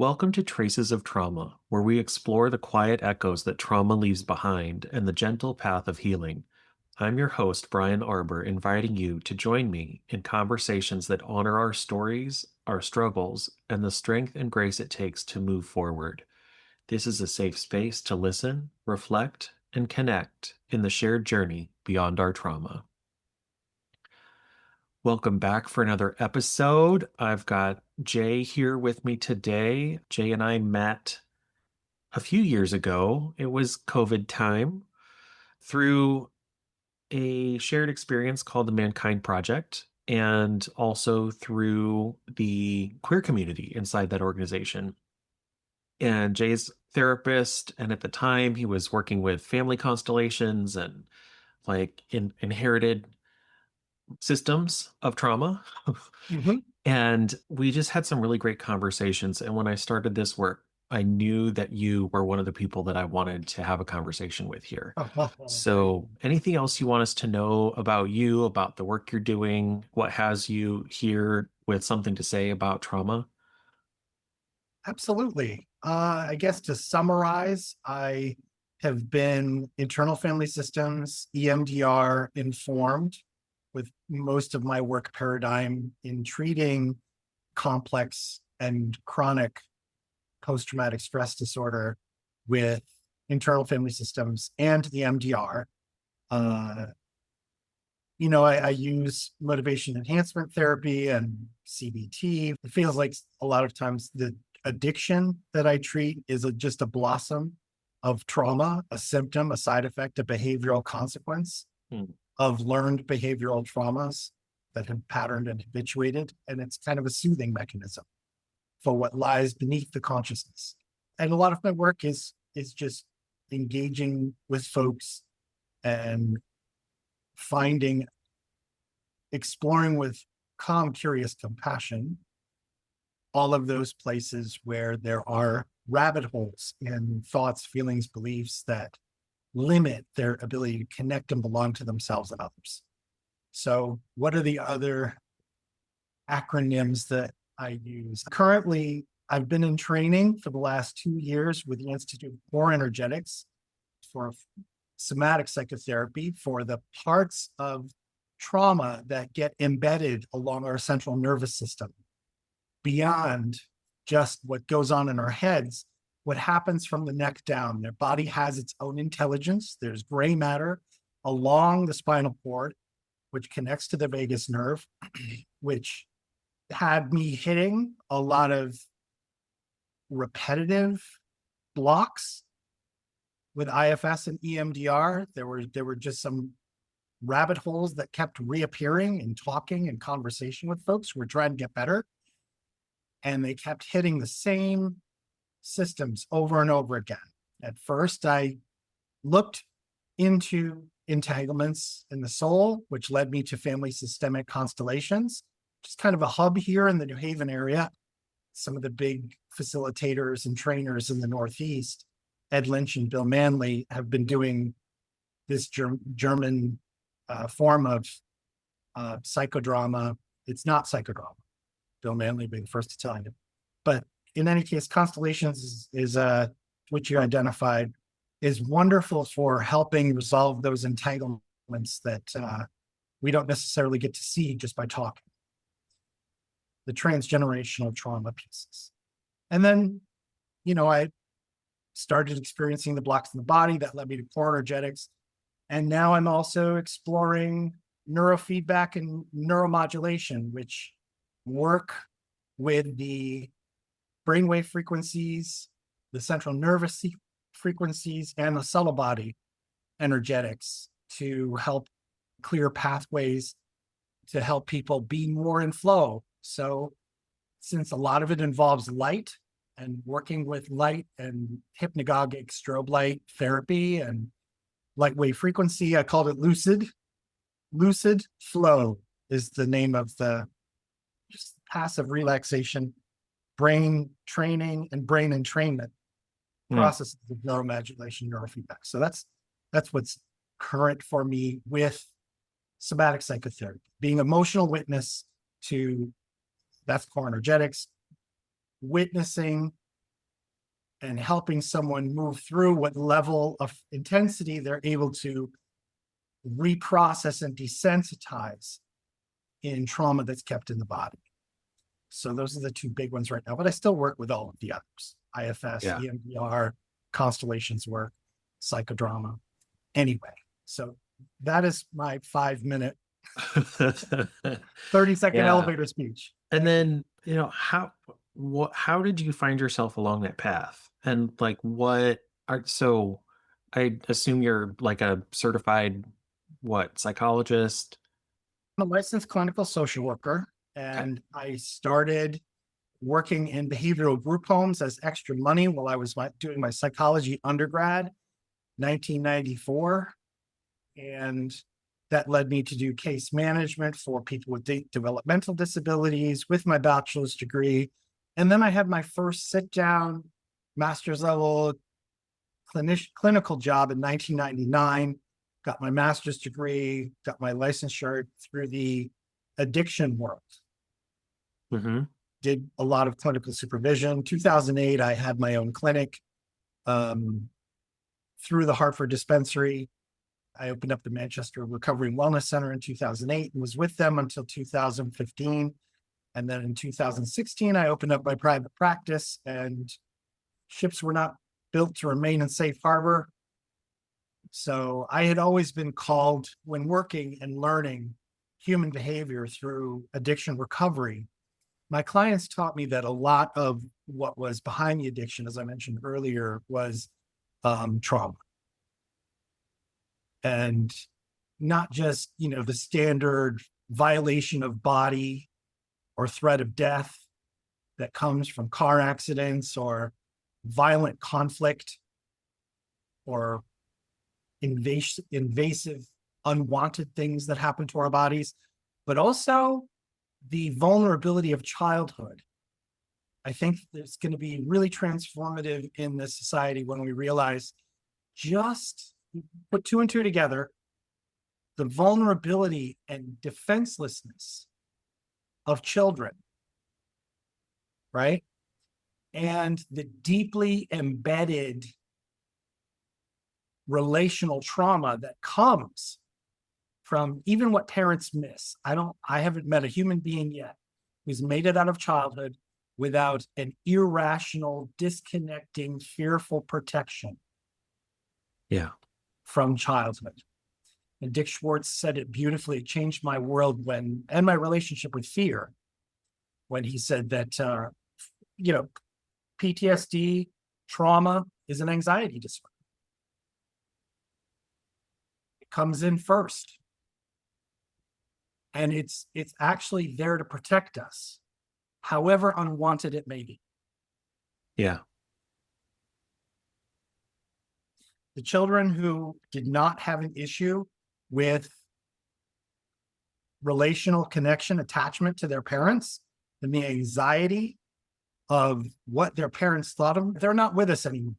Welcome to Traces of Trauma, where we explore the quiet echoes that trauma leaves behind and the gentle path of healing. I'm your host, Brian Arbor, inviting you to join me in conversations that honor our stories, our struggles, and the strength and grace it takes to move forward. This is a safe space to listen, reflect, and connect in the shared journey beyond our trauma. Welcome back for another episode. I've got Jay here with me today. Jay and I met a few years ago. It was COVID time through a shared experience called the Mankind Project and also through the queer community inside that organization. And Jay's therapist, and at the time he was working with family constellations and inherited systems of trauma. Mhm. And we just had some really great conversations. And when I started this work, I knew that you were one of the people that I wanted to have a conversation with here. Great. So, anything else you want us to know about you, about the work you're doing, what has you here with something to say about trauma? Absolutely. I guess to summarize, I have been internal family systems, EMDR informed with most of my work paradigm in treating complex and chronic post-traumatic stress disorder with internal family systems and the MDR. Uh, I use motivation enhancement therapy and CBT. It feels like a lot of times the addiction that I treat is just a blossom of trauma, a symptom, a side effect, a behavioral consequence Hmm. of learned behavioral traumas that have patterned and habituated. And it's kind of a soothing mechanism for what lies beneath the consciousness. And a lot of my work is just engaging with folks and finding, exploring with calm, curious compassion, all of those places where there are rabbit holes in thoughts, feelings, beliefs that limit their ability to connect and belong to themselves and others. So, what are the other acronyms that I use? Currently, I've been in training for the last 2 years with the Institute of Core Energetics for somatic psychotherapy for the parts of trauma that get embedded along our central nervous system beyond just what goes on in our heads, what happens from the neck down. Their body has its own intelligence. There's gray matter along the spinal cord, which connects to the vagus nerve, which had me hitting a lot of repetitive blocks with IFS and EMDR. There were just some rabbit holes that kept reappearing and talking and conversation with folks who were trying to get better. And they kept hitting the same systems over and over again. At first, I looked into entanglements in the soul, which led me to family systemic constellations, just kind of a hub here in the New Haven area. Some of the big facilitators and trainers in the Northeast, Ed Lynch and Bill Manley, have been doing this German form of psychodrama. It's not psychodrama. Bill Manley being the first to tell you. But in any case, constellations is which you identified, is wonderful for helping resolve those entanglements that we don't necessarily get to see just by talking. The transgenerational trauma pieces. And then, I started experiencing the blocks in the body that led me to core energetics. And now I'm also exploring neurofeedback and neuromodulation, which work with the brainwave frequencies, the central nervous frequencies, and the subtle body energetics to help clear pathways to help people be more in flow. So, since a lot of it involves light and working with light and hypnagogic strobe light therapy and light wave frequency, I called it Lucid. Lucid Flow is the name of the just passive relaxation, brain training, and brain entrainment Hmm. processes of neuromodulation, neurofeedback. So that's what's current for me with somatic psychotherapy, being emotional witness to, that's core energetics, witnessing and helping someone move through what level of intensity they're able to reprocess and desensitize in trauma that's kept in the body. So those are the two big ones right now, but I still work with all of the others: IFS, Yeah. EMDR, constellations work, psychodrama. Anyway, so that is my 5 minute, 30-second Yeah. elevator speech. And Thank you. then, how did you find yourself along that path? And like, what are, so I assume you're like a certified, what, psychologist? I'm a licensed clinical social worker, Okay. and I started working in behavioral group homes as extra money while I was doing my psychology undergrad, 1994. And that led me to do case management for people with developmental disabilities with my bachelor's degree. And then I had my first sit down master's level clinical job in 1999, got my master's degree, got my licensure through the addiction world, Mm-hmm. did a lot of clinical supervision. 2008, I had my own clinic um, through the Hartford dispensary. I opened up the Manchester Recovery and Wellness Center in 2008 and was with them until 2015. And then in 2016, I opened up my private practice, and ships were not built to remain in safe harbor. So I had always been called, when working and learning human behavior through addiction recovery, my clients taught me that a lot of what was behind the addiction, as I mentioned earlier, was trauma. And not just, the standard violation of body or threat of death that comes from car accidents or violent conflict or invasive, unwanted things that happen to our bodies, but also the vulnerability of childhood. I think it's going to be really transformative in this society when we realize, just put two and two together, the vulnerability and defenselessness of children, right? And the deeply embedded relational trauma that comes from even what parents miss. I haven't met a human being yet who's made it out of childhood without an irrational, disconnecting, fearful protection Yeah. from childhood. And Dick Schwartz said it beautifully. It changed my world and my relationship with fear, when he said that, PTSD, trauma, is an anxiety disorder. It comes in first. And it's actually there to protect us, however unwanted it may be. Yeah. The children who did not have an issue with relational connection, attachment to their parents, and the anxiety of what their parents thought of them, they're not with us anymore.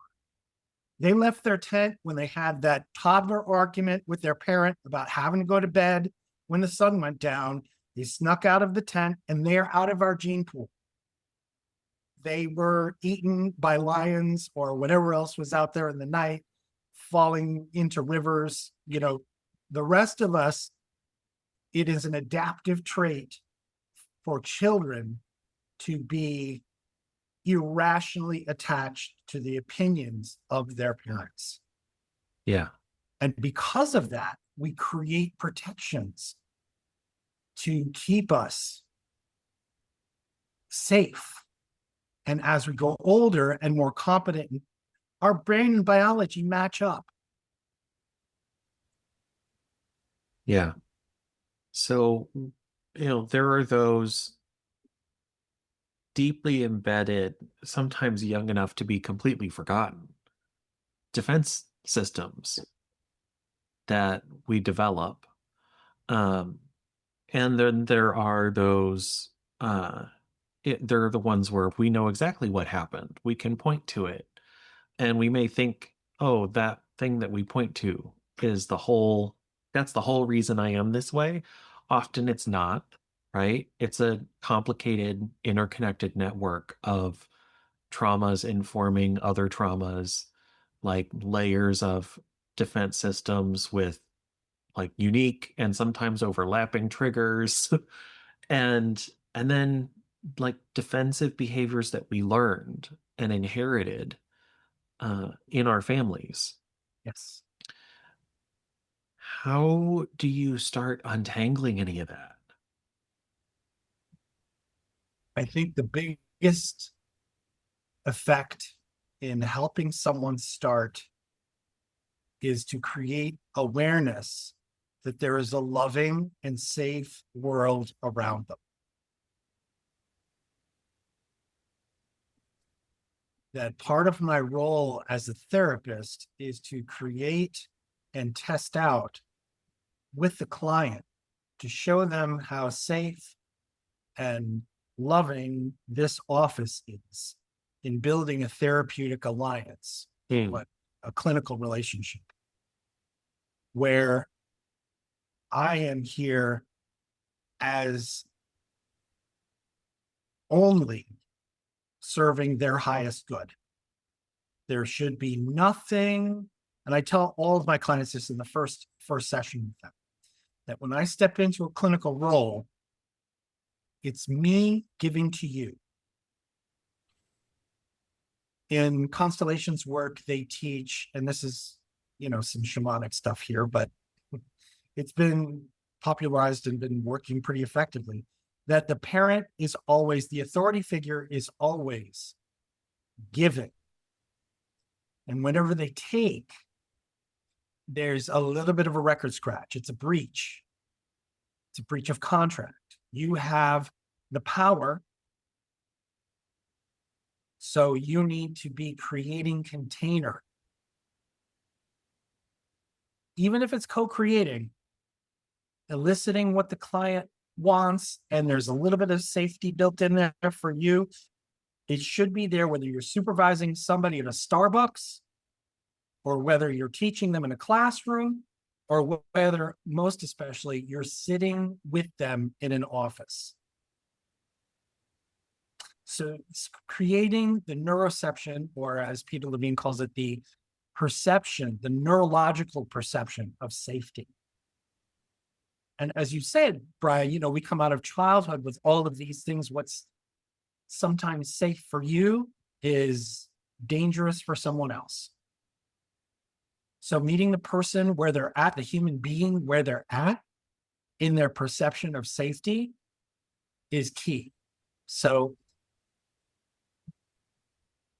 They left their tent when they had that toddler argument with their parent about having to go to bed when the sun went down. They snuck out of the tent, and they're out of our gene pool. They were eaten by lions or whatever else was out there in the night, falling into rivers. The rest of us, it is an adaptive trait for children to be irrationally attached to the opinions of their parents. Yeah. And because of that, we create protections to keep us safe. And as we go older and more competent, our brain and biology match up. Yeah. So, there are those deeply embedded, sometimes young enough to be completely forgotten, defense systems that we develop. Um, and then there are those, they're the ones where we know exactly what happened. We can point to it. And we may think, oh, that thing that we point to is that's the whole reason I am this way. Often it's not, right? It's a complicated, interconnected network of traumas informing other traumas, like layers of defense systems with like unique and sometimes overlapping triggers and then like defensive behaviors that we learned and inherited in our families. Yes. How do you start untangling any of that? I think the biggest effect in helping someone start is to create awareness that there is a loving and safe world around them. That part of my role as a therapist is to create and test out with the client to show them how safe and loving this office is in building a therapeutic alliance, Hmm. what a clinical relationship, where I am here as only serving their highest good. There should be nothing, and I tell all of my clients this in the first session with them, that when I step into a clinical role, it's me giving to you. In constellations work, they teach, and this is, some shamanic stuff here, but it's been popularized and been working pretty effectively, that the parent is always, the authority figure is always giving. And whenever they take, there's a little bit of a record scratch. It's a breach. It's a breach of contract. You have the power, so you need to be creating container. Even if it's co-creating, eliciting what the client wants, and there's a little bit of safety built in there for you. It should be there whether you're supervising somebody at a Starbucks or whether you're teaching them in a classroom or whether, most especially, you're sitting with them in an office. So it's creating the neuroception, or as Peter Levine calls it, the perception, the neurological perception of safety. And as you said, Brian, we come out of childhood with all of these things. What's sometimes safe for you is dangerous for someone else. So meeting the person where they're at, the human being where they're at in their perception of safety is key. So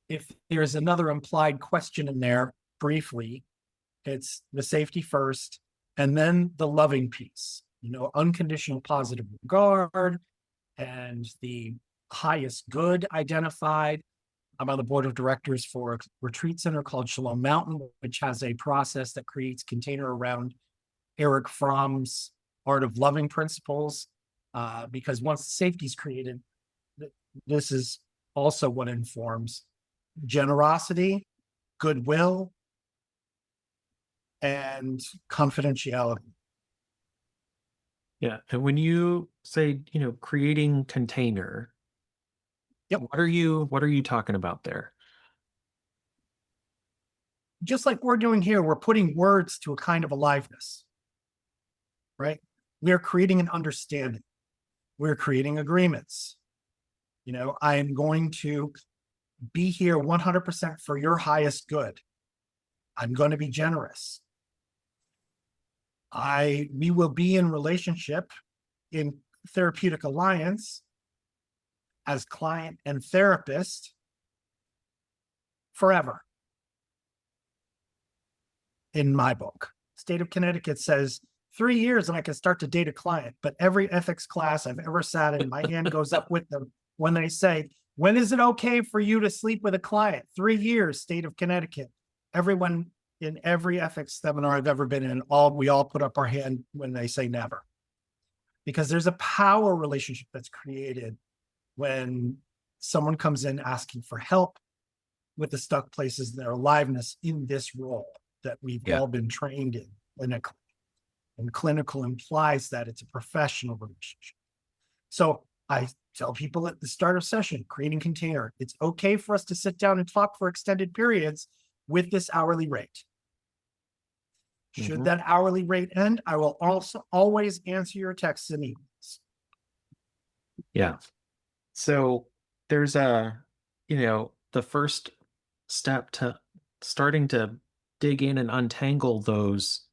if there's another implied question in there, briefly, it's the safety first, and then the loving piece, unconditional positive regard and the highest good identified. I'm on the board of directors for a retreat center called Shalom Mountain, which has a process that creates container around Eric Fromm's Art of Loving principles. Because once safety is created, this is also what informs generosity, goodwill, and confidentiality. Yeah. And when you say, creating container, Yep. what are you talking about there? Just like we're doing here, we're putting words to a kind of aliveness, right? We're creating an understanding. We're creating agreements. I am going to be here 100% for your highest good. I'm going to be generous. We will be in relationship, in therapeutic alliance as client and therapist forever. In my book, State of Connecticut says 3 years and I can start to date a client, but every ethics class I've ever sat in, my hand goes up with them when they say, when is it okay for you to sleep with a client? 3 years, State of Connecticut. Everyone in every ethics seminar I've ever been in, we all put up our hand when they say never. Because there's a power relationship that's created when someone comes in asking for help with the stuck places in their aliveness in this role that we've all been trained in clinically. And clinical implies that it's a professional relationship. So I tell people at the start of session, creating container, it's okay for us to sit down and talk for extended periods with this hourly rate. Should Mhm. that hourly rate end, I will also always answer your texts and emails. Yeah. So there's the first step to starting to dig in and untangle those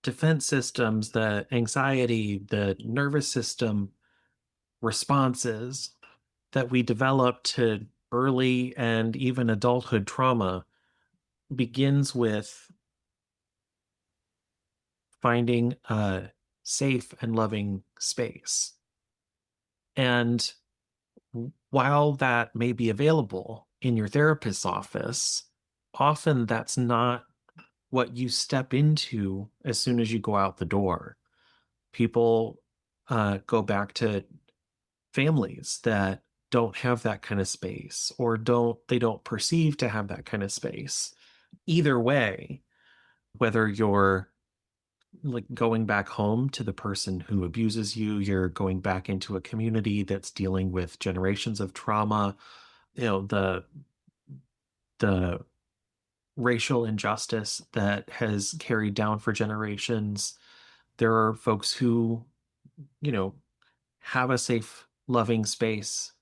defense systems, the anxiety, the nervous system responses that we develop to early and even adulthood trauma begins with finding a safe and loving space. And while that may be available in your therapist's office, often that's not what you step into as soon as you go out the door. People go back to families that don't have that kind of space or don't perceive to have that kind of space. Either way, whether you're like going back home to the person who abuses you, you're going back into a community that's dealing with generations of trauma, the racial injustice that has carried down for generations. There are folks who, you know, have a safe, loving space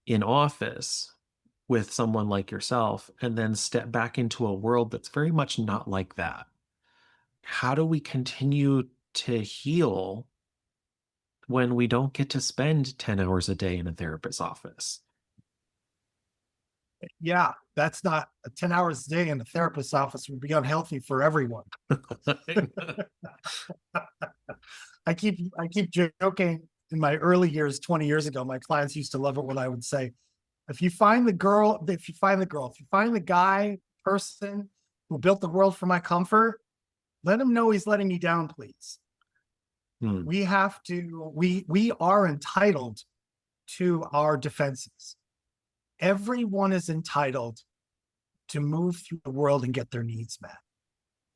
in office with someone like yourself, and then step back into a world that's very much not like that. How do we continue to heal when we don't get to spend 10 hours a day in a therapist's office? Yeah, that's not 10 hours a day in a therapist's office would be unhealthy for everyone. I keep joking in my early years, 20 years ago, my clients used to love it when I would say, if you find the girl, if you find the guy, person who built the world for my comfort, let him know he's letting me down, please. Hmm. We are entitled to our defenses. Everyone is entitled to move through the world and get their needs met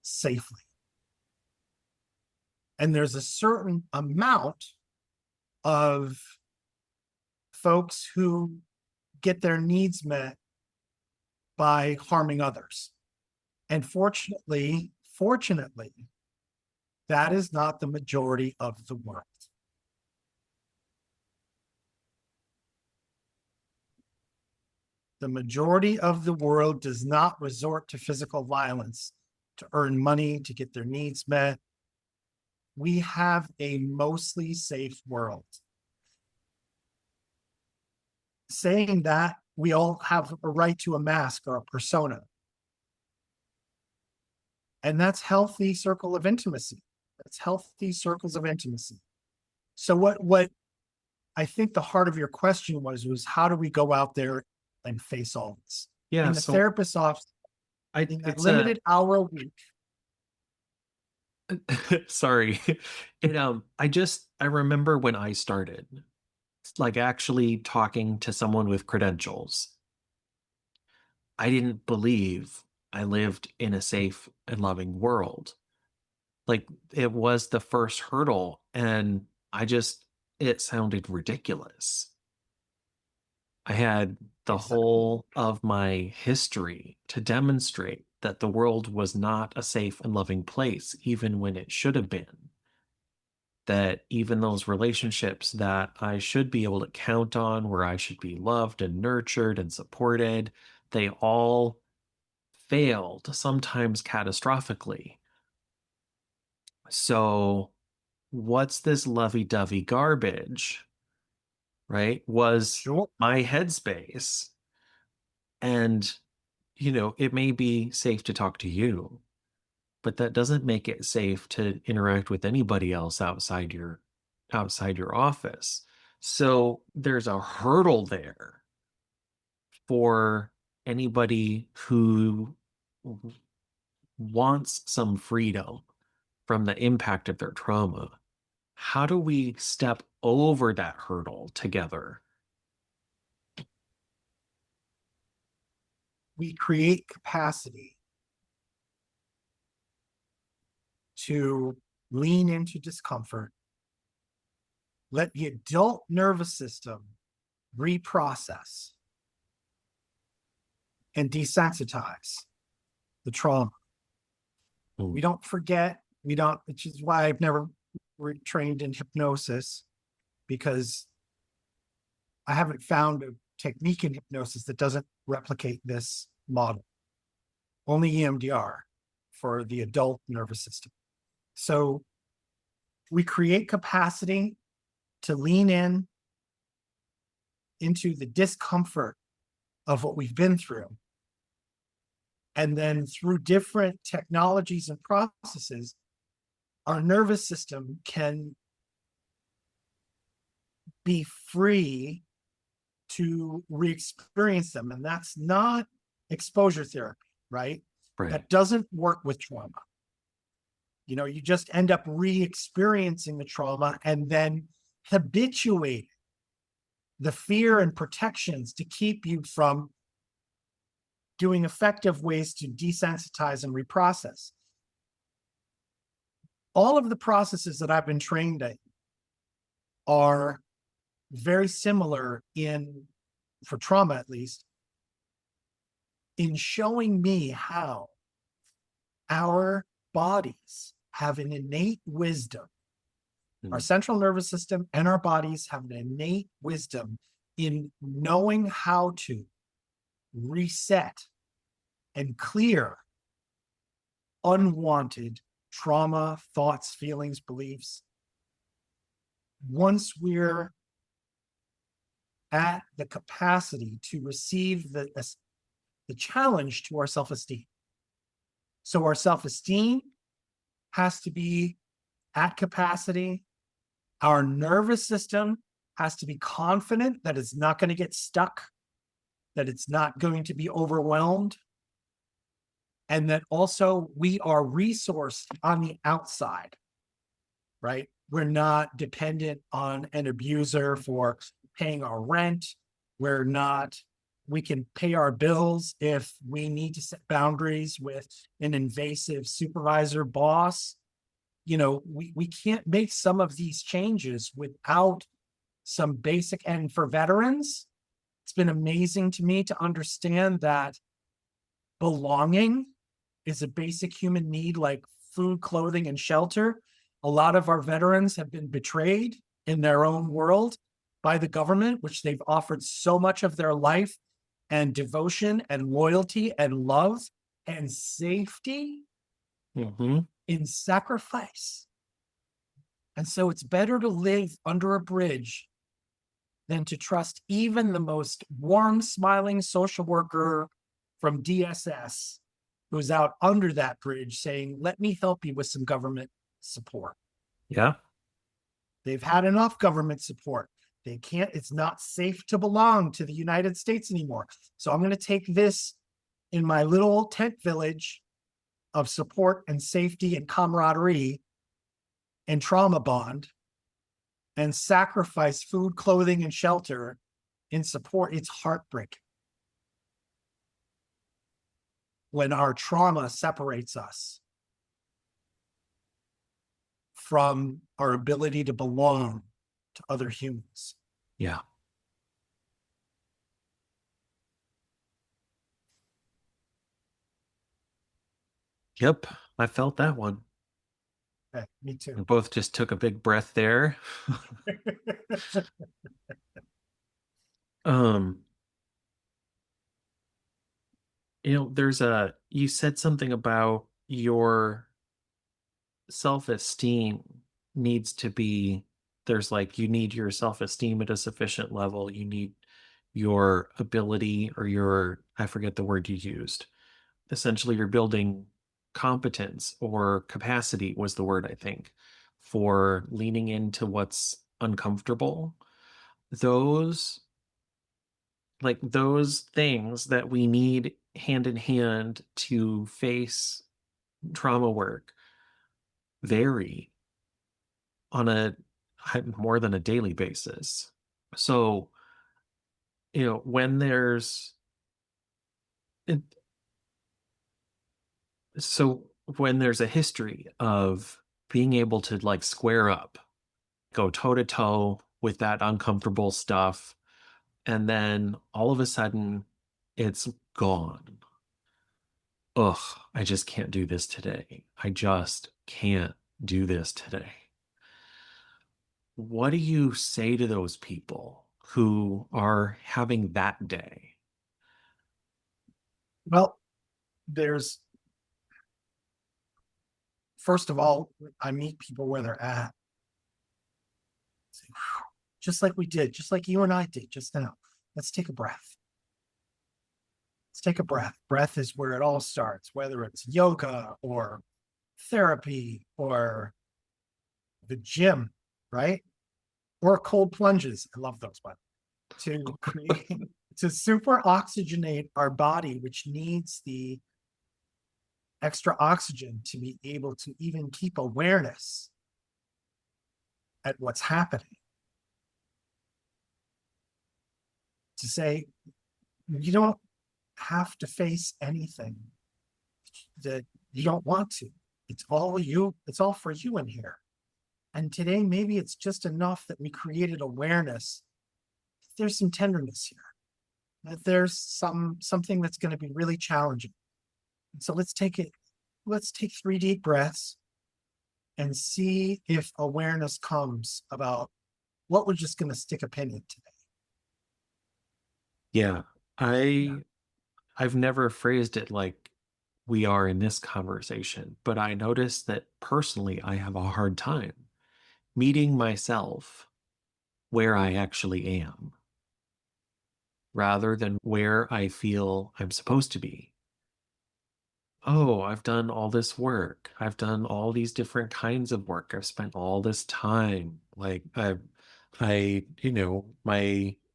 safely. And there's a certain amount of folks who get their needs met by harming others. And fortunately, that is not the majority of the world. The majority of the world does not resort to physical violence to earn money, to get their needs met. We have a mostly safe world. Saying that, we all have a right to a mask or a persona. And that's healthy circle of intimacy. That's healthy circles of intimacy. So what I think the heart of your question was how do we go out there and face all this? Yeah, In the so therapist's office, I in that it's a limited hour a week. sorry. I remember when I started, like actually talking to someone with credentials. I didn't believe I lived in a safe and loving world. Like it was the first hurdle, and it sounded ridiculous. I had the Exactly. whole of my history to demonstrate that the world was not a safe and loving place, even when it should have been. That even those relationships that I should be able to count on, where I should be loved and nurtured and supported, they all failed, sometimes catastrophically. So, what's this lovey dovey garbage, right? Was Sure. my headspace. And, it may be safe to talk to you, but that doesn't make it safe to interact with anybody else outside your office. So there's a hurdle there for anybody who wants some freedom from the impact of their trauma. How do we step over that hurdle together? We create capacity to lean into discomfort let the adult nervous system reprocess and desensitize the trauma. We Mm. don't forget, we don't, which is why I've never trained in hypnosis, because I haven't found a technique in hypnosis that doesn't replicate this model. Only EMDR for the adult nervous system. So we create capacity to lean in into the discomfort of what we've been through. And then through different technologies and processes, our nervous system can be free to re-experience them. And that's not exposure therapy, right? Right. That doesn't work with trauma. You just end up re-experiencing the trauma and then habituate the fear and protections to keep you from doing effective ways to desensitize and reprocess. All of the processes that I've been trained in are very similar for trauma at least, in showing me how our bodies have an innate wisdom. Our Mm. central nervous system and our bodies have an innate wisdom in knowing how to reset and clear unwanted trauma, thoughts, feelings, beliefs. Once we're at the capacity to receive the challenge to our self-esteem. So our self-esteem has to be at capacity. Our nervous system has to be confident that it's not going to get stuck, that it's not going to be overwhelmed, and that also we are resourced on the outside, right? We're not dependent on an abuser for paying our rent. We can pay our bills if we need to set boundaries with an invasive supervisor, boss. We can't make some of these changes without some basic, and for veterans, it's been amazing to me to understand that belonging is a basic human need like food, clothing, and shelter. A lot of our veterans have been betrayed in their own world by the government, which they've offered so much of their life and devotion and loyalty and love and safety Mm-hmm. in sacrifice. And so it's better to live under a bridge than to trust even the most warm, smiling social worker from DSS who's out under that bridge saying, let me help you with some government support. Yeah. They've had enough government support. It's not safe to belong to the United States anymore. So I'm going to take this in my little tent village of support and safety and camaraderie and trauma bond and sacrifice food, clothing, and shelter in support. It's heartbreaking when our trauma separates us from our ability to belong to other humans. Yeah. Yep. I felt that one. Okay, me too. We both just took a big breath there. Um, you said something about your self-esteem needs to be, you need your self-esteem at a sufficient level. You need your ability or I forget the word you used. Essentially, you're building competence or capacity was the word, I think, for leaning into what's uncomfortable. Those, those things that we need hand in hand to face trauma work vary on a more than a daily basis. So, when there's it, so when there's a history of being able to square up go toe to toe with that uncomfortable stuff. And then all of a sudden, it's gone. Ugh, I just can't do this today. I just can't do this today. What do you say to those people who are having that day? Well, there's, first of all, I meet people where they're at. Just like we did, just like you and I did just now. Let's take a breath. Let's take a breath. Breath is where it all starts, whether it's yoga or therapy or the gym, right? Or cold plunges. I love those ones. To create, to super oxygenate our body, which needs the extra oxygen to be able to even keep awareness at what's happening. To say, you don't have to face anything that you don't want to. It's all you, it's all for you in here. And today, maybe it's just enough that we created awareness. There's some tenderness here, that there's something that's going to be really challenging. And so let's take 3 deep breaths and see if awareness comes about what we're just going to stick a pin in today. Yeah, I've never phrased it like we are in this conversation, but I noticed that personally I have a hard time meeting myself where I actually am rather than where I feel I'm supposed to be. Oh, I've done all this work. I've done all these different kinds of work. I've spent all this time. Like my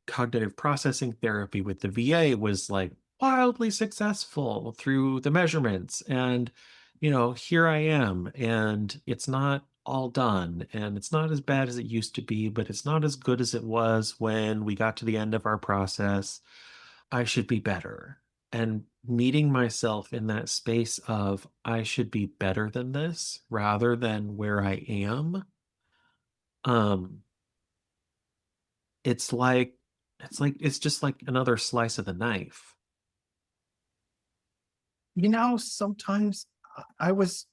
cognitive processing therapy with the VA was like wildly successful through the measurements. And, here I am, and it's not all done, and it's not as bad as it used to be, but it's not as good as it was when we got to the end of our process. I should be better. And meeting myself in that space of I should be better than this rather than where I am, um, it's like it's just like another slice of the knife. Sometimes I was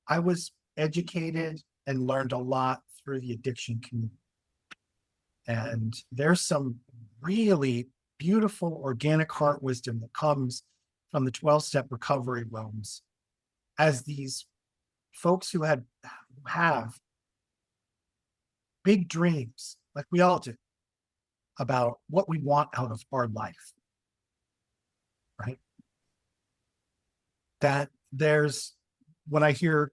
I was educated and learned a lot through the addiction community. And there's some really beautiful organic heart wisdom that comes from the 12-step recovery realms as these folks who have big dreams, like we all do, about what we want out of our life, right? That there's what I hear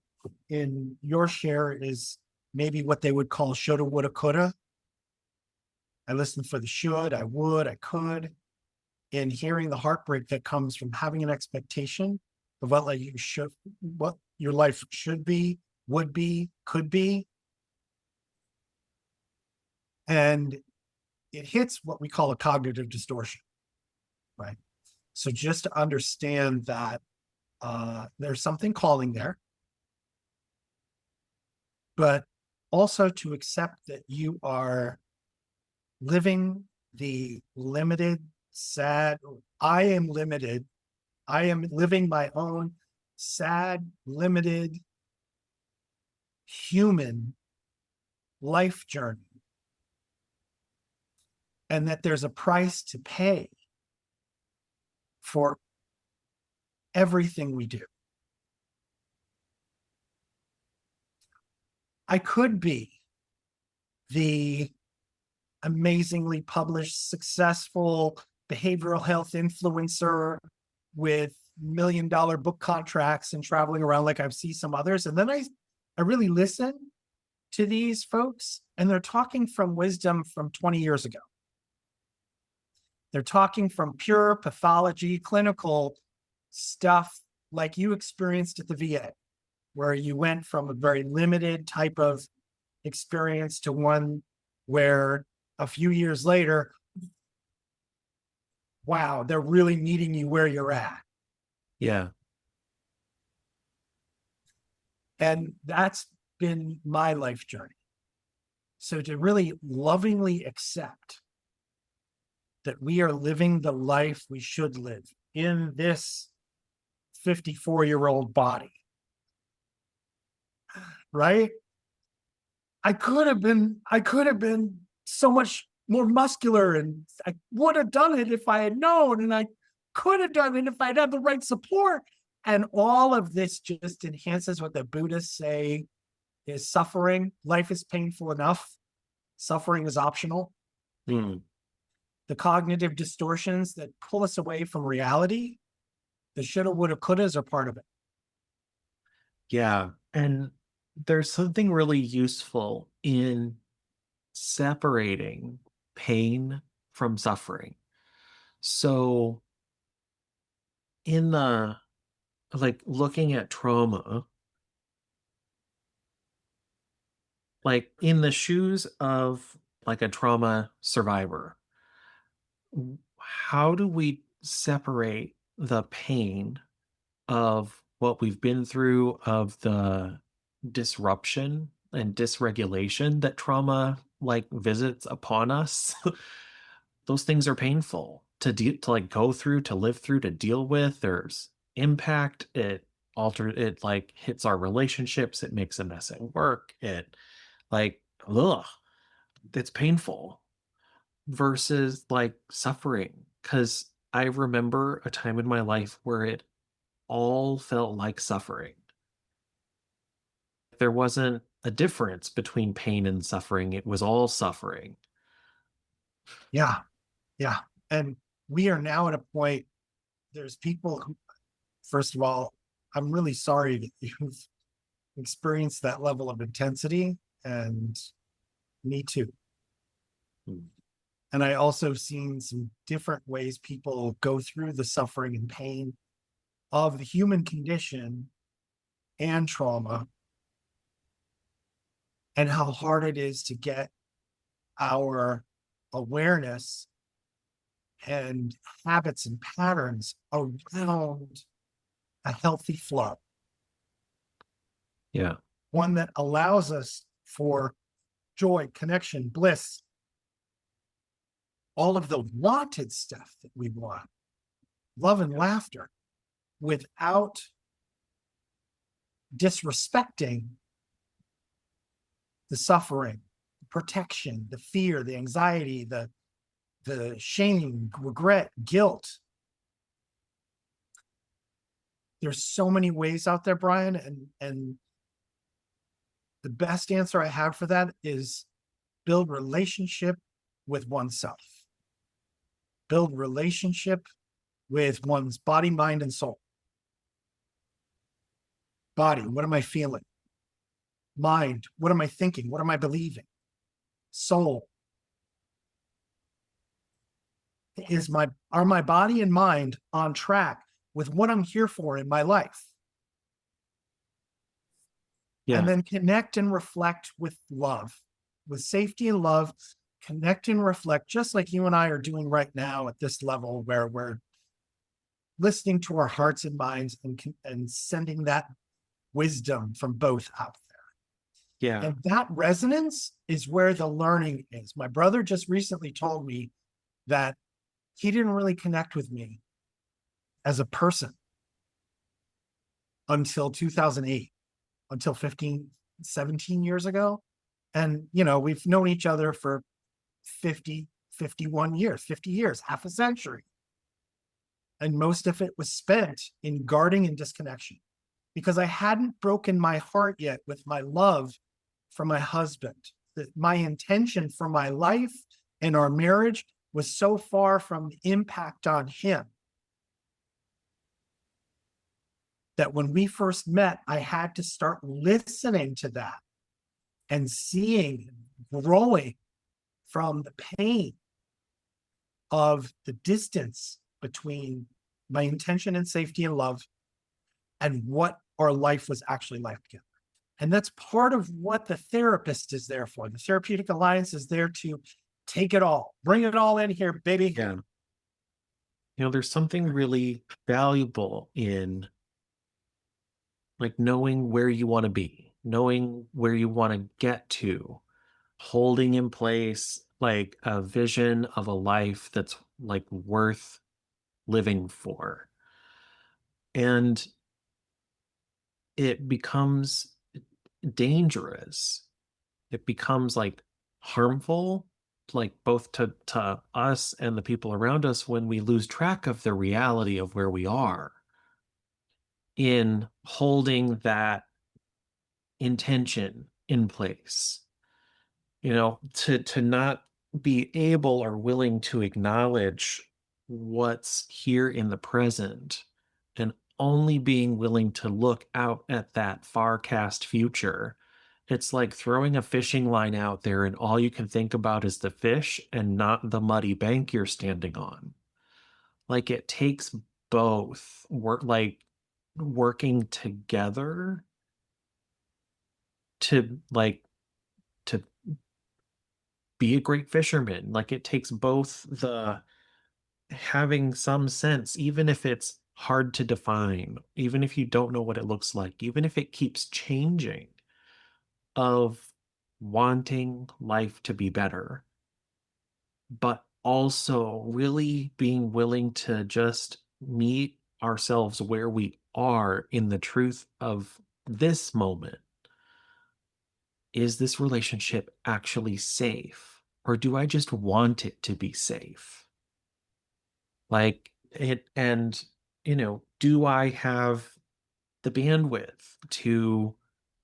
in your share is maybe what they would call shoulda, woulda, coulda. I listened for the should, I would, I could, in hearing the heartbreak that comes from having an expectation of what your life should be, would be, could be. And it hits what we call a cognitive distortion, right? So just to understand that there's something calling there, but also to accept that you are living the limited, sad, I am limited. I am living my own sad, limited human life journey. And that there's a price to pay for everything we do. I could be the amazingly published, successful behavioral health influencer with $1 million book contracts and traveling around like I've seen some others. And then I really listen to these folks, and they're talking from wisdom from 20 years ago. They're talking from pure pathology, clinical stuff like you experienced at the VA, where you went from a very limited type of experience to one where a few years later, wow, they're really meeting you where you're at. Yeah. And that's been my life journey. So to really lovingly accept that we are living the life we should live in this 54-year-old body, right? I could have been so much more muscular, and I would have done it if I had known, and I could have done it if I'd had the right support. And all of this just enhances what the Buddhists say is suffering. Life is painful enough. Suffering is optional. Hmm. The cognitive distortions that pull us away from reality, the shoulda, woulda, couldas are part of it. Yeah. And there's something really useful in separating pain from suffering. So, in the like looking at trauma, like in the shoes of like a trauma survivor, how do we separate the pain of what we've been through, of the disruption and dysregulation that trauma like visits upon us? Those things are painful to like go through, to live through, to deal with. There's impact. It like hits our relationships. It makes a mess at work. It like, ugh, it's painful versus like suffering. Because I remember a time in my life where it all felt like suffering. There wasn't a difference between pain and suffering. It was all suffering. Yeah, yeah. And we are now at a point, there's people who, first of all, I'm really sorry that you've experienced that level of intensity, and me too. Mm. And I also seen some different ways people go through the suffering and pain of the human condition and trauma, and how hard it is to get our awareness and habits and patterns around a healthy flow, Yeah. one that allows us for joy, connection, bliss, all of the wanted stuff that we want, love and laughter, without disrespecting the suffering, the protection, the fear, the anxiety, the shame, regret, guilt. There's so many ways out there, Brian, and the best answer I have for that is build relationship with oneself. Build relationship with one's body, mind, and soul. Body, what am I feeling? Mind, what am I thinking? What am I believing? Soul, are my body and mind on track with what I'm here for in my life? And Yeah. then connect and reflect with love, with safety and love. Connect and reflect, just like you and I are doing right now at this level, where we're listening to our hearts and minds, and sending that wisdom from both out Yeah. there. And that resonance is where the learning is. My brother just recently told me that he didn't really connect with me as a person until 2008, until 15, 17 years ago. And, we've known each other for 50, 51 years, 50 years, half a century. And most of it was spent in guarding and disconnection, because I hadn't broken my heart yet with my love for my husband. That my intention for my life and our marriage was so far from the impact on him that when we first met, I had to start listening to that and seeing, growing from the pain of the distance between my intention and safety and love and what our life was actually like together. And that's part of what the therapist is there for. The Therapeutic Alliance is there to take it all, bring it all in here, baby. Yeah. There's something really valuable in like knowing where you want to be, knowing where you want to get to, holding in place like a vision of a life that's like worth living for. And it becomes dangerous. It becomes like harmful, like both to us and the people around us when we lose track of the reality of where we are in holding that intention in place. To not be able or willing to acknowledge what's here in the present and only being willing to look out at that far cast future. It's like throwing a fishing line out there and all you can think about is the fish and not the muddy bank you're standing on. Like it takes both working together to to be a great fisherman. Like it takes both the having some sense, even if it's hard to define, even if you don't know what it looks like, even if it keeps changing, of wanting life to be better, but also really being willing to just meet ourselves where we are in the truth of this moment. Is this relationship actually safe? Or do I just want it to be safe? Like it, and, do I have the bandwidth to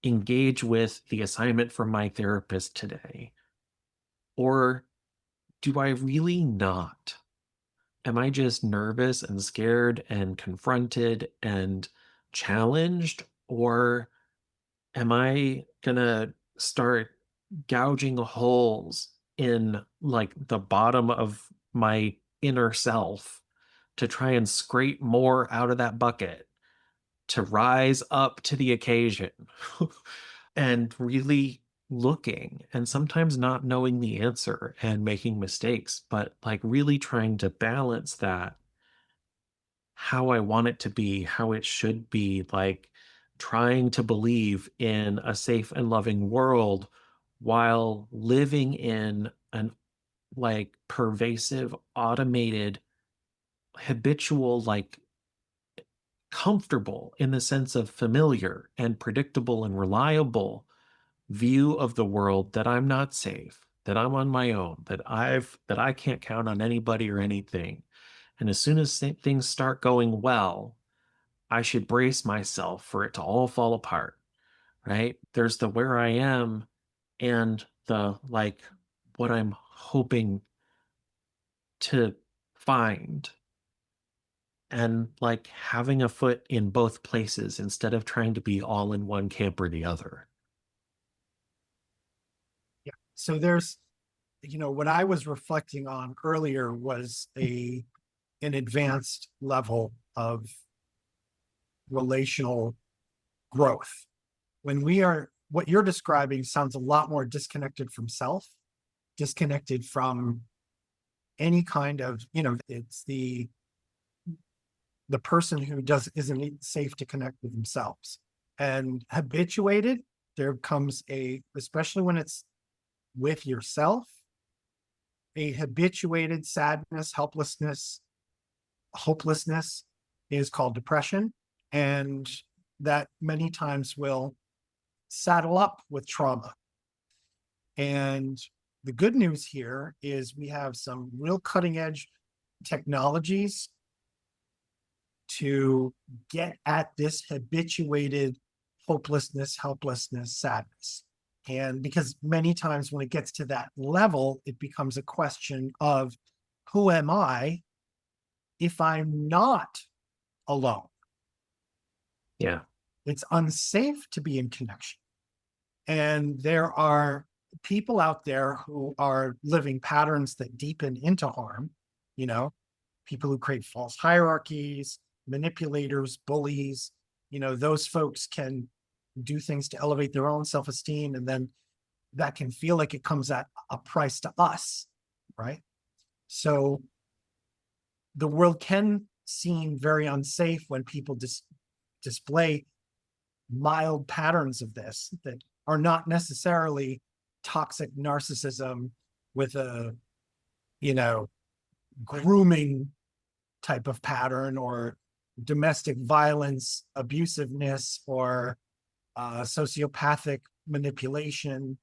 engage with the assignment from my therapist today? Or do I really not? Am I just nervous and scared and confronted and challenged? Or am I gonna start gouging holes in like the bottom of my inner self to try and scrape more out of that bucket to rise up to the occasion and really looking and sometimes not knowing the answer and making mistakes, but like really trying to balance that how I want it to be, how it should be, like trying to believe in a safe and loving world while living in an like pervasive, automated, habitual, like comfortable in the sense of familiar and predictable and reliable view of the world that I'm not safe, that I'm on my own, that I can't count on anybody or anything. And as soon as things start going well, I should brace myself for it to all fall apart, right? There's the where I am and the like what I'm hoping to find, and like having a foot in both places instead of trying to be all in one camp or the other. Yeah. So there's, what I was reflecting on earlier was an advanced level of relational growth. When we are, what you're describing sounds a lot more disconnected from self, disconnected from any kind of, it's the person who isn't safe to connect with themselves. And habituated, there comes especially when it's with yourself, a habituated sadness, helplessness, hopelessness is called depression. And that many times will saddle up with trauma. And the good news here is we have some real cutting edge technologies to get at this habituated hopelessness, helplessness, sadness. And because many times when it gets to that level, it becomes a question of who am I if I'm not alone? Yeah. It's unsafe to be in connection. And there are people out there who are living patterns that deepen into harm, you know, people who create false hierarchies, manipulators, bullies, those folks can do things to elevate their own self-esteem. And then that can feel like it comes at a price to us, right? So the world can seem very unsafe when people display mild patterns of this that are not necessarily toxic narcissism with a, you know, grooming type of pattern, or domestic violence, abusiveness, or sociopathic manipulation,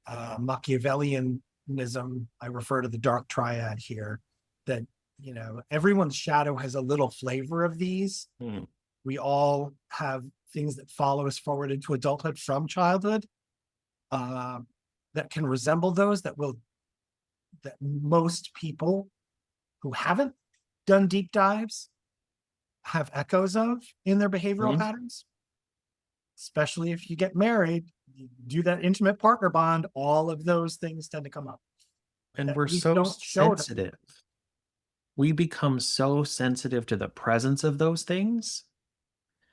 Machiavellianism. I refer to the dark triad here, that, you know, everyone's shadow has a little flavor of these. Hmm. We all have things that follow us forward into adulthood from childhood, uh, that can resemble those, that most people who haven't done deep dives have echoes of in their behavioral Hmm. patterns. Especially if you get married, you do that intimate partner bond, all of those things tend to come up And that we're we so don't show them. sensitive. We become so sensitive to the presence of those things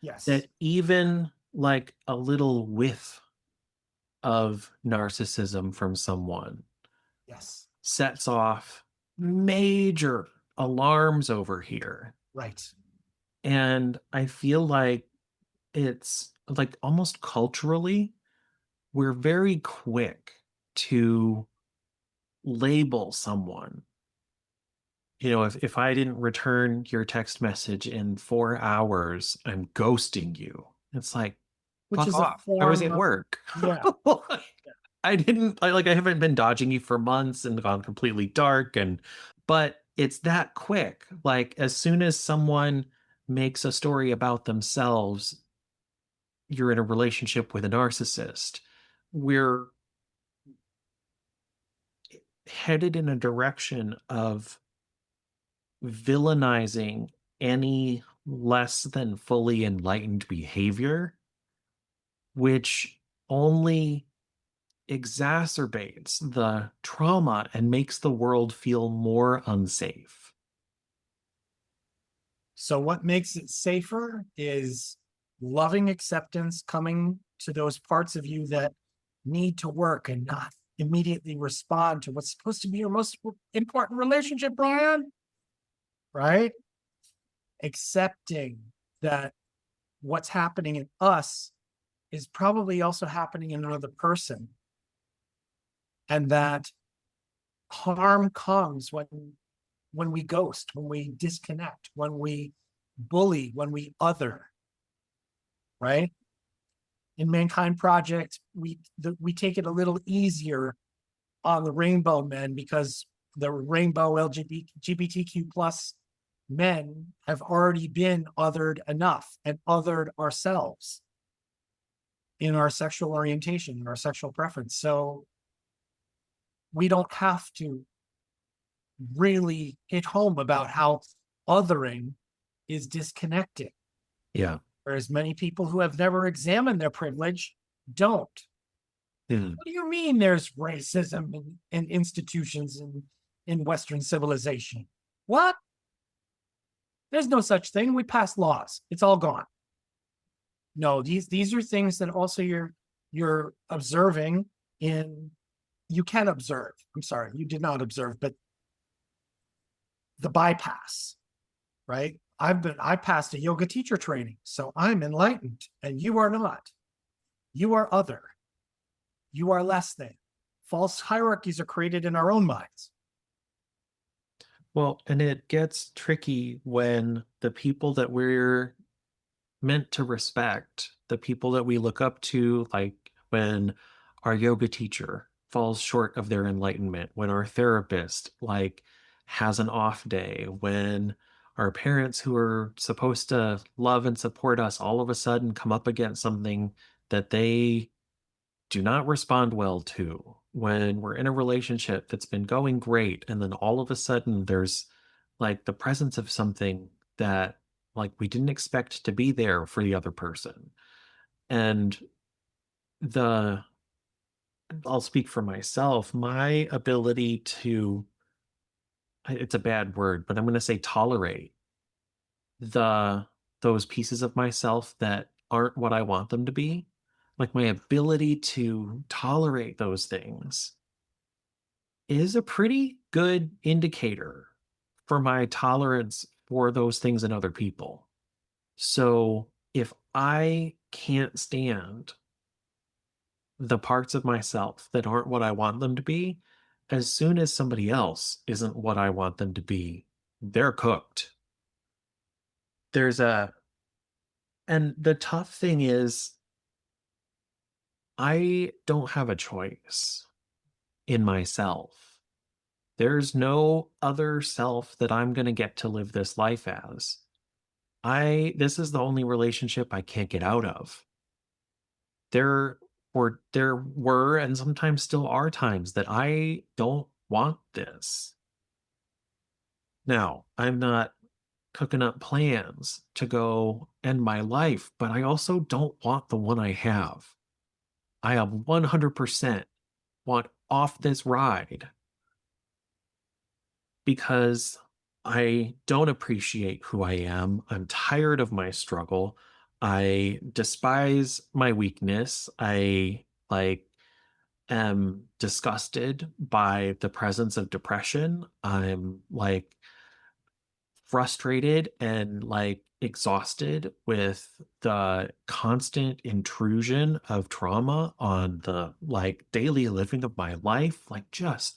Yes, that even like a little whiff of narcissism from someone yes, sets off major alarms over here. right. And I feel like it's like almost culturally, we're very quick to label someone. You know, if I didn't return your text message in 4 hours, I'm ghosting you. It's like, Which fuck is a off. I was form at of, work. yeah. I haven't been dodging you for months and gone completely dark. But it's that quick. Like, as soon as someone makes a story about themselves, you're in a relationship with a narcissist. We're headed in a direction of villainizing any less than fully enlightened behavior, which only exacerbates the trauma and makes the world feel more unsafe. So what makes it safer is loving acceptance, coming to those parts of you that need to work and not immediately respond to what's supposed to be your most important relationship, Brian. Right? Accepting that what's happening in us is probably also happening in another person, and that harm comes when we ghost, when we disconnect, when we bully, when we other. Right? In Mankind Project, we take it a little easier on the rainbow men, because the rainbow LGBTQ plus men have already been othered enough and othered ourselves in our sexual orientation and our sexual preference. So we don't have to really hit home about how othering is disconnected, Yeah. whereas many people who have never examined their privilege don't. Hmm. What do you mean there's racism in institutions in Western civilization? What? There's no such thing. We pass laws. It's all gone. No, these are things that also you're observing in, you can observe. I'm sorry, you did not observe, but the bypass, right? I passed a yoga teacher training, so I'm enlightened, and you are not. You are other. You are less than. False hierarchies are created in our own minds. Well, and it gets tricky when the people that we're meant to respect, the people that we look up to, like when our yoga teacher falls short of their enlightenment, when our therapist like has an off day, when our parents who are supposed to love and support us all of a sudden come up against something that they do not respond well to, when we're in a relationship that's been going great and then all of a sudden there's like the presence of something that like we didn't expect to be there for the other person. And the I'll speak for myself, my ability to, it's a bad word, but I'm going to say tolerate the those pieces of myself that aren't what I want them to be, like my ability to tolerate those things is a pretty good indicator for my tolerance for those things in other people. So if I can't stand the parts of myself that aren't what I want them to be, as soon as somebody else isn't what I want them to be, they're cooked. There's a, and the tough thing is, I don't have a choice in myself. There's no other self that I'm going to get to live this life as. This is the only relationship I can't get out of. There were and sometimes still are times that I don't want this. Now, I'm not cooking up plans to go end my life, but I also don't want the one I have. I have 100% want off this ride because I don't appreciate who I am. I'm tired of my struggle. I despise my weakness. I like am disgusted by the presence of depression. I'm like frustrated and like exhausted with the constant intrusion of trauma on the like daily living of my life. Like, just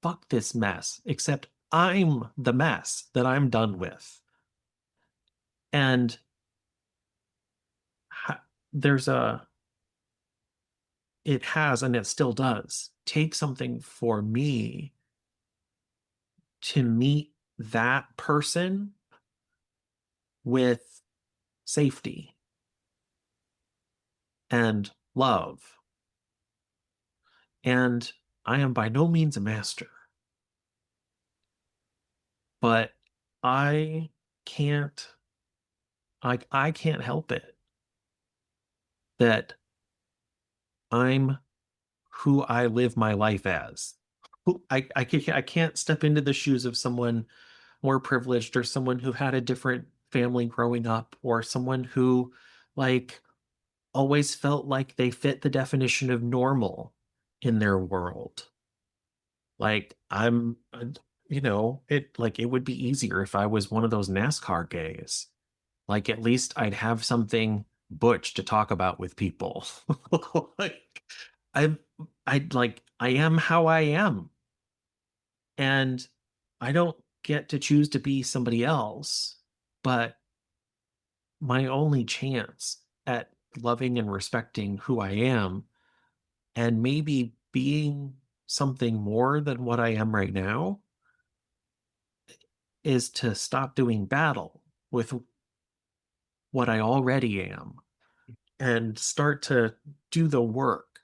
fuck this mess, except I'm the mess that I'm done with. And ha- there's a, it has, and it still does, take something for me to meet that person with safety and love. And I am by no means a master, but I can't, I can't help it that I'm who I live my life as. I can't step into the shoes of someone more privileged, or someone who had a different family growing up, or someone who like always felt like they fit the definition of normal in their world. Like it would be easier if I was one of those NASCAR gays. Like, at least I'd have something butch to talk about with people. Like, I I am how I am, and I don't get to choose to be somebody else, but my only chance at loving and respecting who I am, and maybe being something more than what I am right now, is to stop doing battle with what I already am and start to do the work,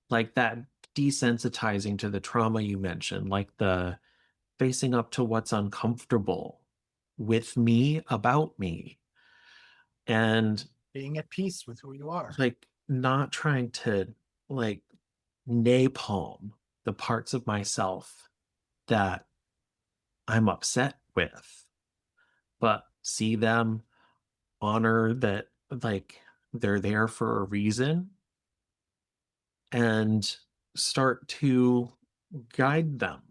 like that desensitizing to the trauma you mentioned, like the facing up to what's uncomfortable with me about me, and Being at peace with who you are. like not trying to like napalm the parts of myself that I'm upset with, but see them, honor that like they're there for a reason, and start to guide them,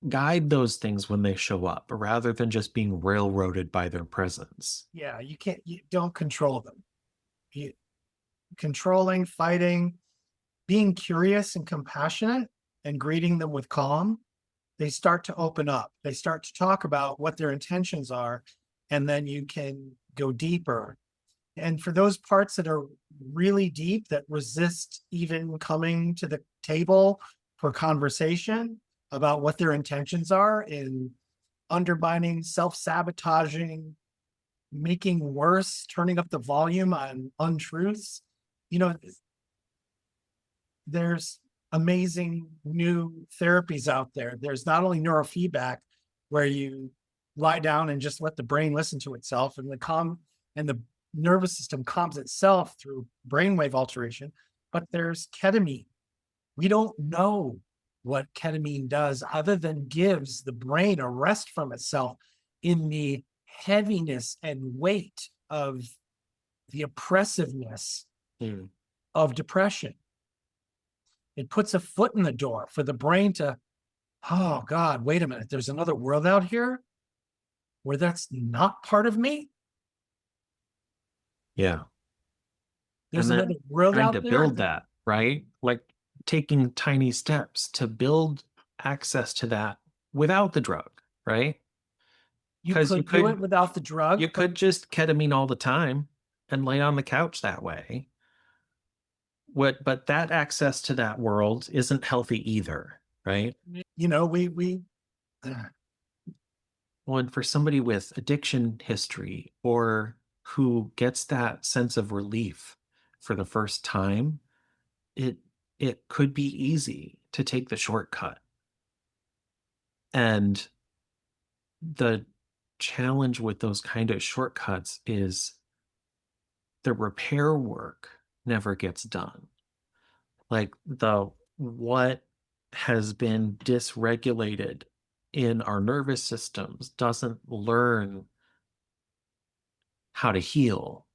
guide those things when they show up, rather than just being railroaded by their presence. Yeah, you don't control them. You, controlling, fighting, being curious and compassionate and greeting them with calm, they start to open up. They start to talk about what their intentions are, and then you can go deeper. And for those parts that are really deep, that resist even coming to the table for conversation about what their intentions are in undermining, self-sabotaging, making worse, turning up the volume on untruths, you know, there's amazing new therapies out there. There's not only neurofeedback, where you lie down and just let the brain listen to itself, and the nervous system calms itself through brainwave alteration, but there's ketamine. We don't know what ketamine does other than gives the brain a rest from itself in the heaviness and weight of the oppressiveness Mm. of depression. It puts a foot in the door for the brain to, oh God, wait a minute, there's another world out here where that's not part of me. Yeah. There's And another then world trying out to there build that, that. right? Like taking tiny steps to build access to that without the drug, right? You Because could do it without the drug, you but could just ketamine all the time and lay on the couch that way. But that access to that world isn't healthy either, right? we Well, and for somebody with addiction history or who gets that sense of relief for the first time, it it could be easy to take the shortcut. And the challenge with those kind of shortcuts is the repair work never gets done. Like the what has been dysregulated in our nervous systems doesn't learn how to heal.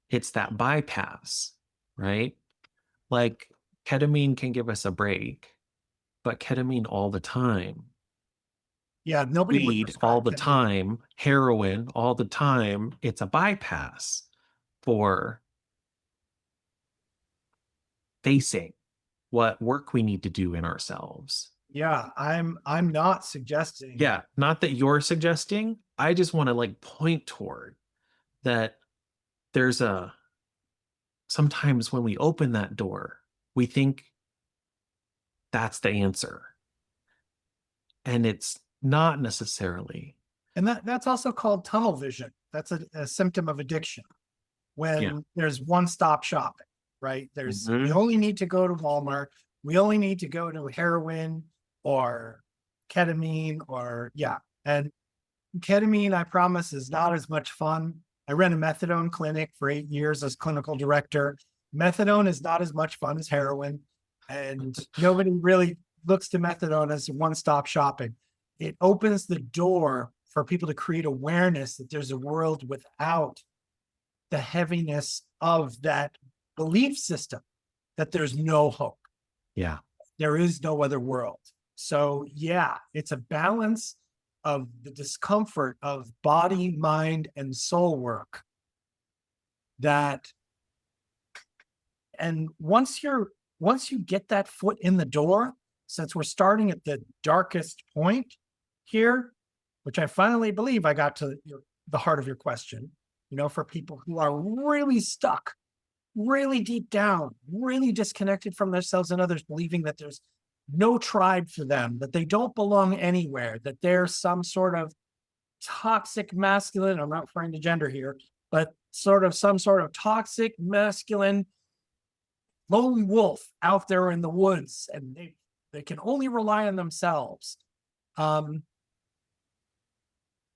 It's that bypass, right? Like ketamine can give us a break, but ketamine all the time, yeah, nobody would weed all prescribe the ketamine. time, heroin all the time, it's a bypass for facing what work we need to do in ourselves. Yeah, I'm not suggesting. Yeah, not that you're suggesting. I just want to like point toward that there's a sometimes when we open that door, we think that's the answer. And it's not necessarily. And that's also called tunnel vision. That's a symptom of addiction Yeah. when there's one-stop shopping, right? We Mhm. only need to go to Walmart. We only need to go to heroin or ketamine or yeah. And ketamine, I promise, is not as much fun. I ran a methadone clinic for 8 years as clinical director. Methadone is not as much fun as heroin, and nobody really looks to methadone as one-stop shopping. It opens the door for people to create awareness that there's a world without the heaviness of that belief system, that there's no hope. Yeah. There is no other world. So, yeah, it's a balance of the discomfort of body, mind, and soul work that, and once you get that foot in the door, since we're starting at the darkest point here, which I finally believe I got to the heart of your question, for people who are really stuck, really deep down, really disconnected from themselves and others, believing that there's no tribe for them, that they don't belong anywhere, that they're some sort of toxic masculine. I'm not referring to gender here, but some sort of toxic masculine lone wolf out there in the woods, and they can only rely on themselves. Um,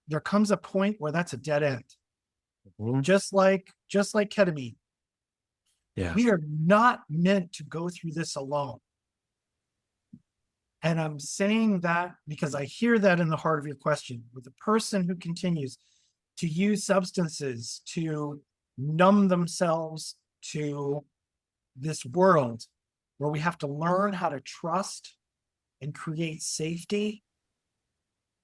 there comes a point where that's a dead end. Mhm. Just like ketamine. Yeah. We are not meant to go through this alone. And I'm saying that because I hear that in the heart of your question with a person who continues to use substances to numb themselves to this world where we have to learn how to trust and create safety,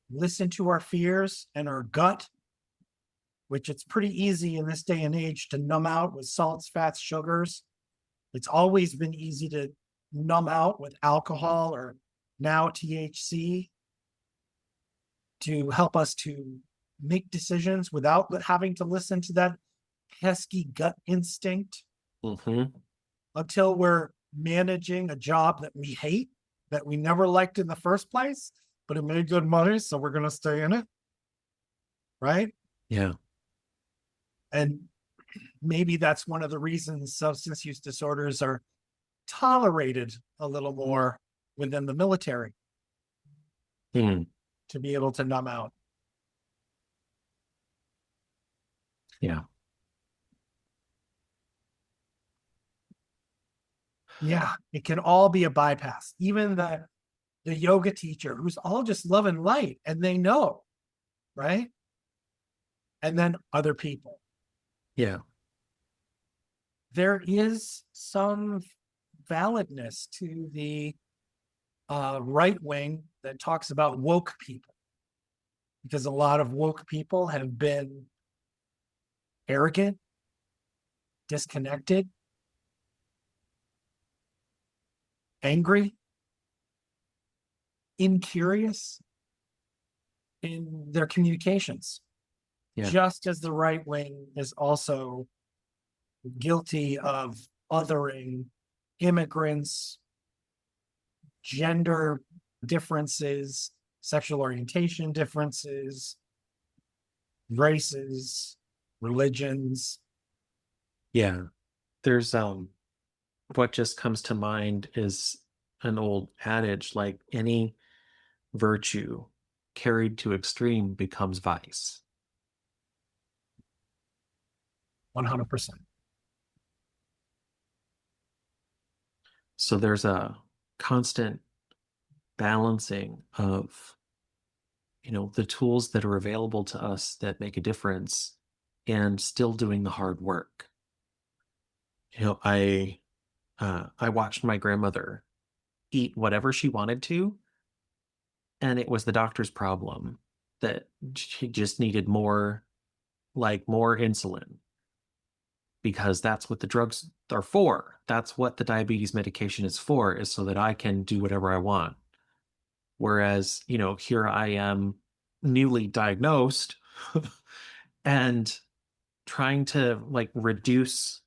listen to our fears and our gut, which it's pretty easy in this day and age to numb out with salts, fats, sugars. It's always been easy to numb out with alcohol or now THC to help us to make decisions without having to listen to that pesky gut instinct Hmm. until we're managing a job that we hate, that we never liked in the first place, but it made good money, so we're going to stay in it. Right. Yeah. And maybe that's one of the reasons substance use disorders are tolerated a little more within the military, Hmm. to be able to numb out. Yeah. Yeah, it can all be a bypass. Even the yoga teacher who's all just love and light, and they know, right? And then other people. Yeah. There is some validness to the right wing that talks about woke people, because a lot of woke people have been arrogant, disconnected, angry, incurious in their communications, Yeah. just as the right wing is also guilty of othering immigrants, gender differences, sexual orientation differences, races, religions. Yeah. There's what just comes to mind is an old adage, like any virtue carried to extreme becomes vice. 100%. So there's a constant balancing of, the tools that are available to us that make a difference and still doing the hard work. I watched my grandmother eat whatever she wanted to, and it was the doctor's problem that she just needed more insulin, because that's what the drugs are for. That's what the diabetes medication is for, is so that I can do whatever I want. Whereas, here I am, newly diagnosed and trying to like reduce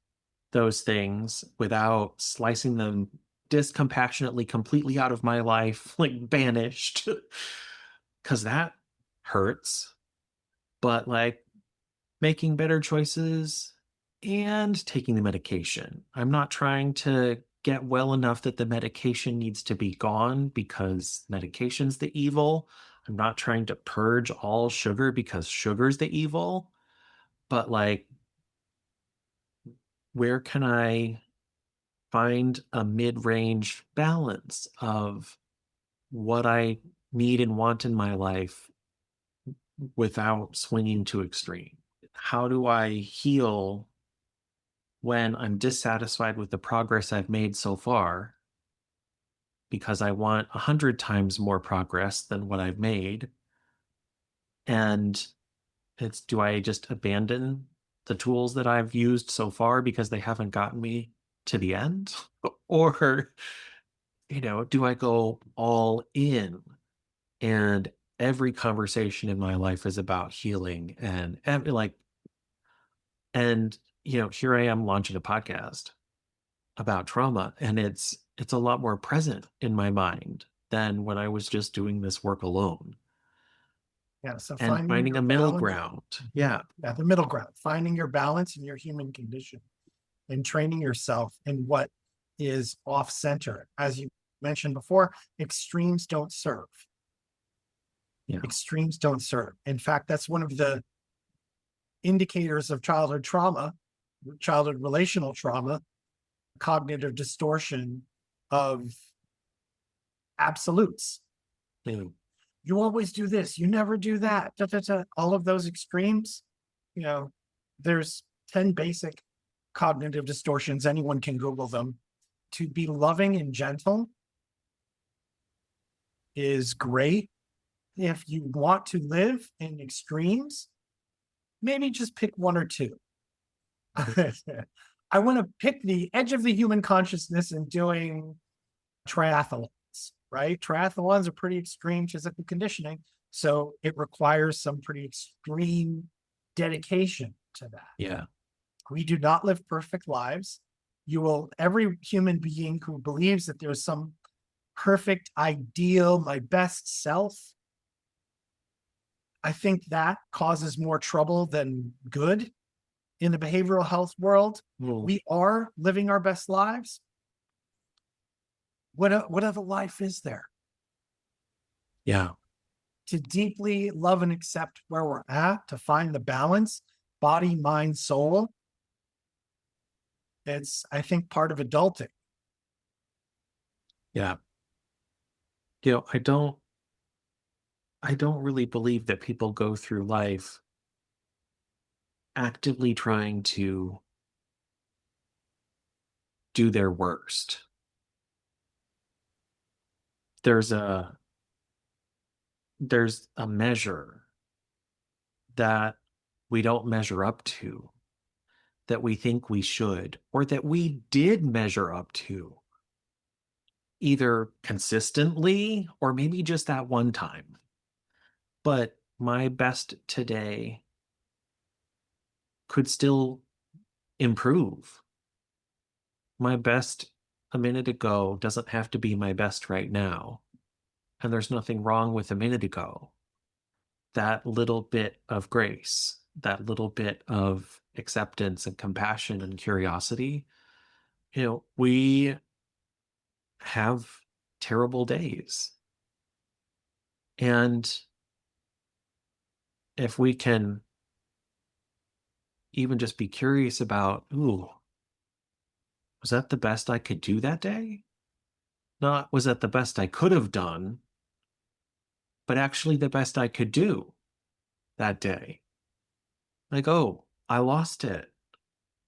those things without slicing them discompassionately completely out of my life, like banished, because that hurts. But like making better choices and taking the medication. I'm not trying to get well enough that the medication needs to be gone because medication's the evil. I'm not trying to purge all sugar because sugar's the evil. But like, where can I find a mid-range balance of what I need and want in my life without swinging too extreme? How do I heal when I'm dissatisfied with the progress I've made so far because I want 100 times more progress than what I've made? And do I just abandon the tools that I've used so far because they haven't gotten me to the end? Or, do I go all in? And every conversation in my life is about healing and here I am launching a podcast about trauma, and it's a lot more present in my mind than when I was just doing this work alone, Yeah. So and finding finding your a middle balance, ground. Yeah. yeah, the middle ground, finding your balance in your human condition and training yourself in what is off center. As you mentioned before, extremes don't serve. Yeah. Extremes don't serve. In fact, that's one of the indicators of childhood trauma, childhood relational trauma, cognitive distortion of absolutes. Yeah. You always do this, you never do that. Da, da, da. All of those extremes, you know, there's 10 basic cognitive distortions. Anyone can Google them. To be loving and gentle is great. If you want to live in extremes, maybe just pick one or two. I want to pick the edge of the human consciousness in doing triathlons, right? Triathlons are pretty extreme physical conditioning. So it requires some pretty extreme dedication to that. Yeah. We do not live perfect lives. Every human being who believes that there's some perfect ideal, my best self, I think that causes more trouble than good in the behavioral health world. Well, We are living our best lives. What other life is there? yeah. To deeply love and accept where we're at, to find the balance, body, mind, soul. It's, I think, part of adulting. Yeah. I don't really believe that people go through life actively trying to do their worst. There's a there's a measure that we don't measure up to, that we think we should, or that we did measure up to, either consistently or maybe just that one time. But my best today could still improve. My best a minute ago doesn't have to be my best right now. And there's nothing wrong with a minute ago. That little bit of grace, that little bit of acceptance and compassion and curiosity, we have terrible days. And if we can even just be curious about, ooh, was that the best I could do that day? Not was that the best I could have done, but actually the best I could do that day. Like, oh, I lost it.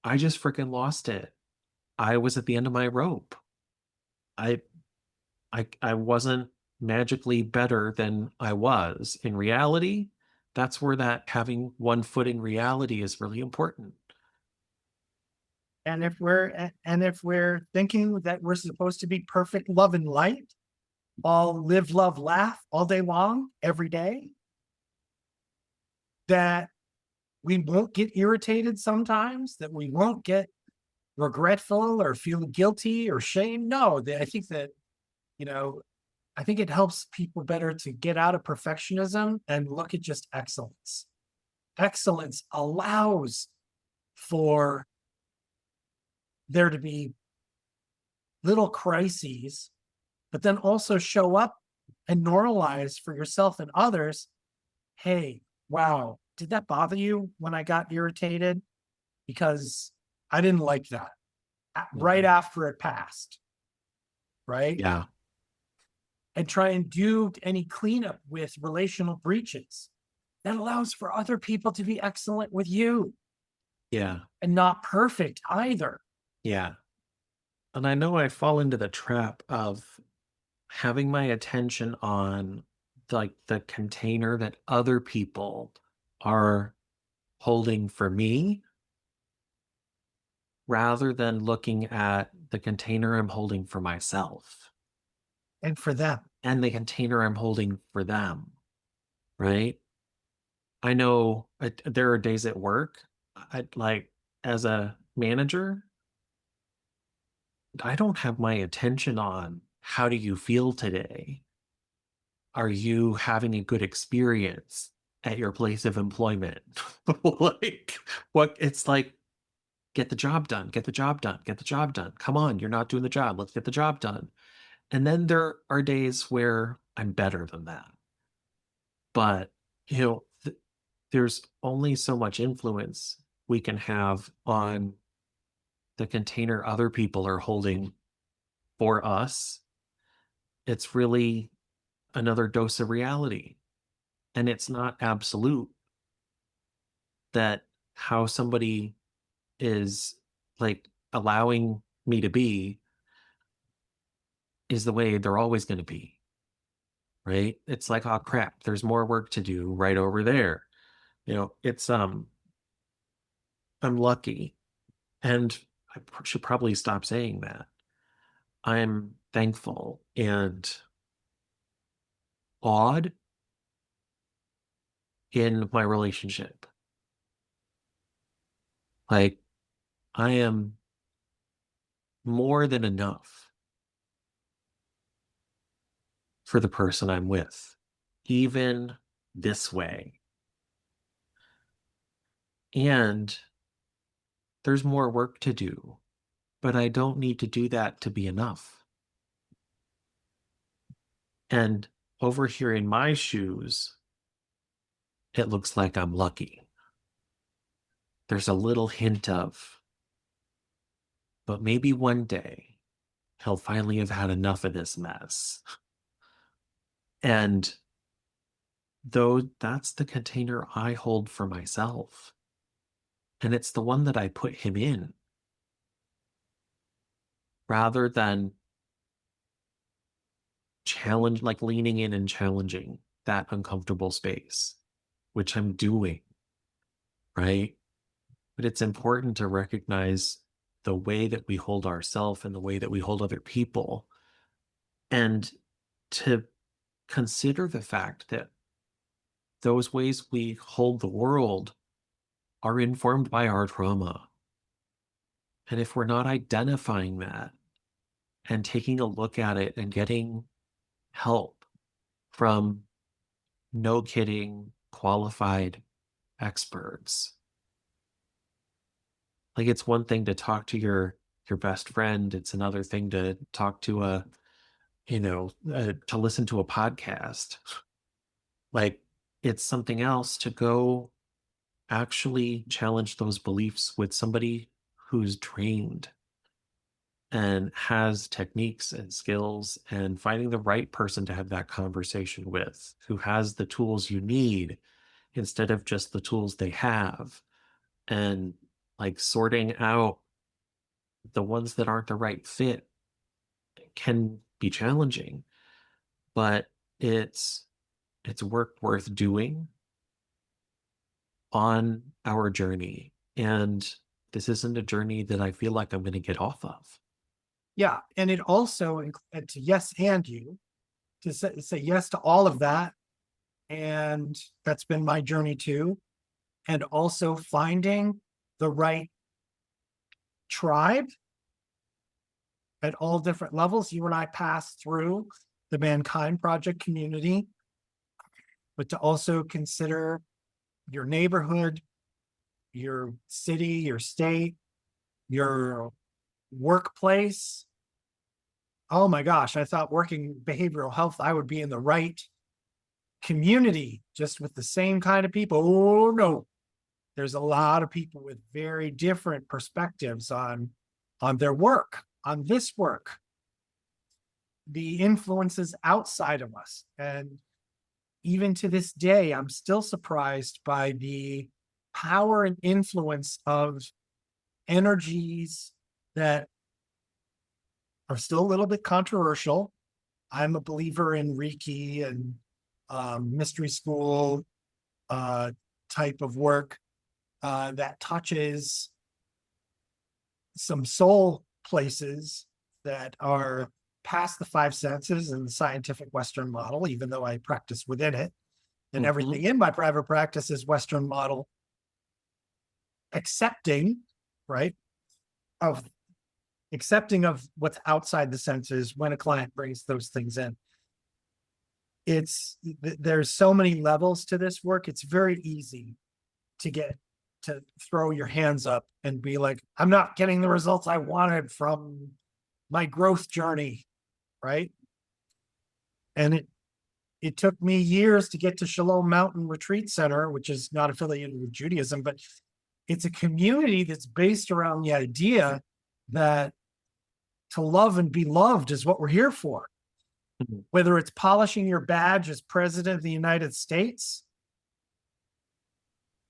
I just freaking lost it. I was at the end of my rope. I I wasn't magically better than I was. In reality, that's where that having one foot in reality is really important. And if we're thinking that we're supposed to be perfect love and light, all live, love, laugh all day long, every day, that we won't get irritated sometimes, that we won't get regretful or feel guilty or shame. No, I think that, you know, I think it helps people better to get out of perfectionism and look at just excellence. Excellence allows for there to be little crises, but then also show up and normalize for yourself and others. Hey, wow, did that bother you when I got irritated? Because I didn't like that right Mhm. after it passed, right? Yeah. And try and do any cleanup with relational breaches. That allows for other people to be excellent with you Yeah. and not perfect either. Yeah. And I know I fall into the trap of having my attention on like the container that other people are holding for me rather than looking at the container I'm holding for myself And for them, and the container I'm holding for them, right? I know there are days at work, like as a manager, I don't have my attention on how do you feel today? Are you having a good experience at your place of employment? Like, what it's like, get the job done, get the job done, get the job done. Come on, you're not doing the job. Let's get the job done. And then there are days where I'm better than that. But, there's only so much influence we can have on the container other people are holding for us. It's really another dose of reality. And it's not absolute that how somebody is like allowing me to be is the way they're always going to be, right? It's like, oh crap, there's more work to do right over there. It's I'm lucky, and should probably stop saying that. I'm thankful and awed in my relationship. Like, I am more than enough for the person I'm with, even this way. And there's more work to do, but I don't need to do that to be enough. And over here in my shoes, it looks like I'm lucky. There's a little hint of, but maybe one day he'll finally have had enough of this mess. And though that's the container I hold for myself, and it's the one that I put him in, rather than challenge, like leaning in and challenging that uncomfortable space, which I'm doing, right? But it's important to recognize the way that we hold ourselves and the way that we hold other people And to consider the fact that those ways we hold the world are informed by our trauma. And if we're not identifying that and taking a look at it and getting help from, no kidding, qualified experts, like, it's one thing to talk to your best friend, it's another thing to talk to to listen to a podcast. Like, it's something else to go actually challenge those beliefs with somebody who's trained and has techniques and skills, and finding the right person to have that conversation with, who has the tools you need instead of just the tools they have, and like sorting out the ones that aren't the right fit can be challenging, but it's work worth doing on our journey. And this isn't a journey that I feel like I'm going to get off of. Yeah. And it also, to yes, and you, to say yes to all of that. And that's been my journey too. And also finding the right tribe at all different levels. You and I passed through the Mankind Project community, but to also consider your neighborhood, your city, your state, your workplace. Oh my gosh, I thought working behavioral health, I would be in the right community just with the same kind of people. Oh no, there's a lot of people with very different perspectives on their work, on this work, the influences outside of us. And even to this day, I'm still surprised by the power and influence of energies that are still a little bit controversial. I'm a believer in Reiki and mystery school type of work that touches some soul places that are past the five senses in the scientific Western model, even though I practice within it. And everything in my private practice is Western model, accepting, right, of what's outside the senses when a client brings those things in. There's so many levels to this work. It's very easy to throw your hands up and be like, I'm not getting the results I wanted from my growth journey, right? And it took me years to get to Shalom Mountain Retreat Center, which is not affiliated with Judaism, but it's a community that's based around the idea that to love and be loved is what we're here for. Mm-hmm. Whether it's polishing your badge as president of the United States,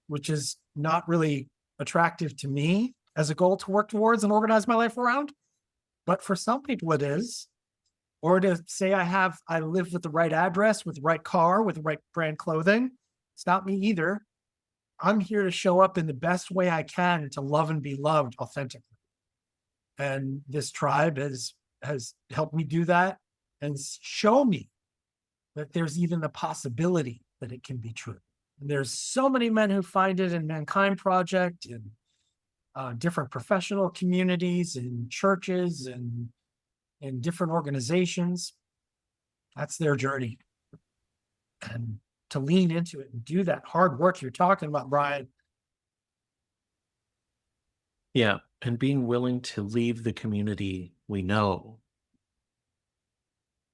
which is not really attractive to me as a goal to work towards and organize my life around, but for some people it is. Or to say I live with the right address, with the right car, with the right brand clothing. It's not me either. I'm here to show up in the best way I can to love and be loved authentically. And this tribe has helped me do that and show me that there's even the possibility that it can be true. And there's so many men who find it in Mankind Project, in different professional communities, in churches, and in different organizations. That's their journey. And to lean into it and do that hard work you're talking about, Brian. Yeah. And being willing to leave the community we know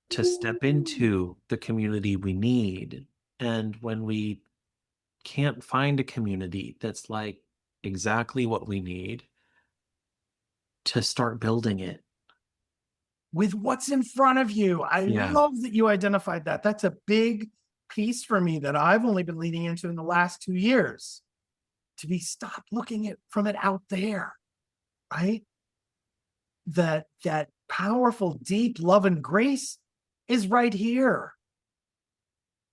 to step into the community we need. And when we can't find a community that's like exactly what we need, to start building it with what's in front of you. I love that you identified that. That's a big piece for me that I've only been leaning into in the last 2 years, to stop looking at from it out there, right? That powerful, deep love and grace is right here.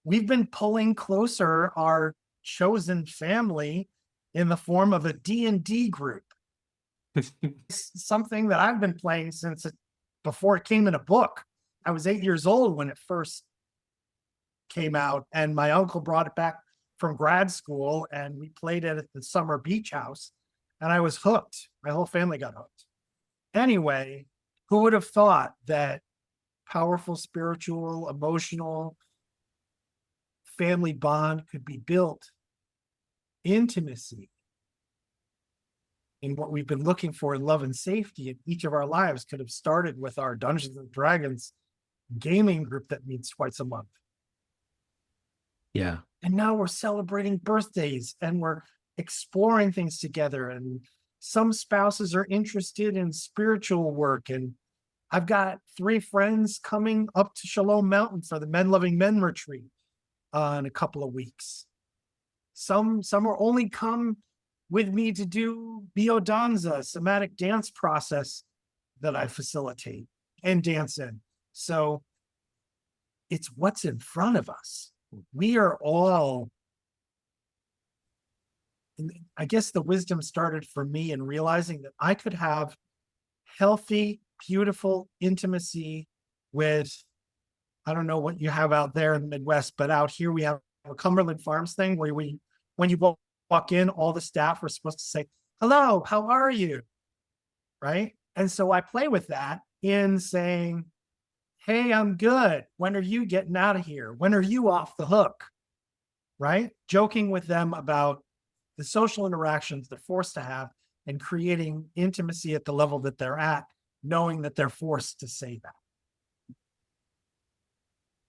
We've been pulling closer our chosen family in the form of a D&D group. Something that I've been playing since before it came in a book. I was 8 years old when it first came out, and my uncle brought it back from grad school, and we played it at the summer beach house, and I was hooked. My whole family got hooked. Anyway, who would have thought that powerful spiritual, emotional family bond could be built, intimacy in what we've been looking for in love and safety in each of our lives could have started with our Dungeons and Dragons gaming group that meets twice a month. Yeah. And now we're celebrating birthdays and we're exploring things together. And some spouses are interested in spiritual work. And I've got 3 friends coming up to Shalom Mountain for the Men Loving Men retreat in a couple of weeks. Some will only come with me to do biodanza, somatic dance process that I facilitate and dance in. So it's what's in front of us. We are all, and I guess the wisdom started for me in realizing that I could have healthy, beautiful intimacy with, I don't know what you have out there in the Midwest, but out here we have a Cumberland Farms thing where when you walk in, all the staff are supposed to say, "Hello, how are you?" Right? And so I play with that in saying, "Hey, I'm good. When are you getting out of here? When are you off the hook?" Right? Joking with them about the social interactions they're forced to have and creating intimacy at the level that they're at, knowing that they're forced to say that.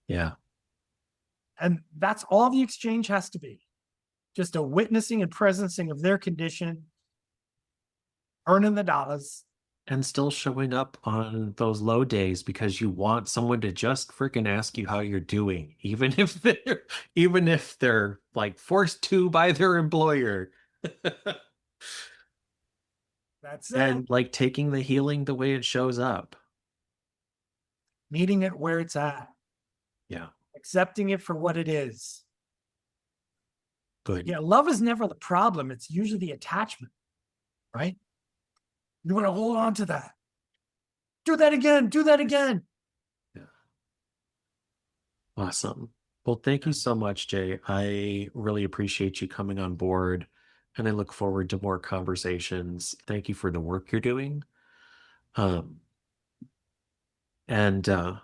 Yeah. And that's all the exchange has to be. Just a witnessing and presencing of their condition, earning the dollars. And still showing up on those low days because you want someone to just freaking ask you how you're doing, even if they're like forced to by their employer. That's it. And like taking the healing the way it shows up. Meeting it where it's at. Yeah. Accepting it for what it is. Good. Yeah, love is never the problem. It's usually the attachment, right? You want to hold on to that. Do that again. Do that again. Yeah. Awesome. Well, thank you so much, Jay. I really appreciate you coming on board, and I look forward to more conversations. Thank you for the work you're doing. Um, and yeah,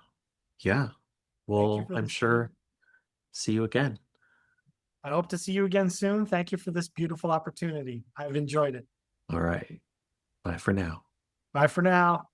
Thank you well, for I'm this. sure see you again. I hope to see you again soon. Thank you for this beautiful opportunity. I've enjoyed it. All right. Bye for now. Bye for now.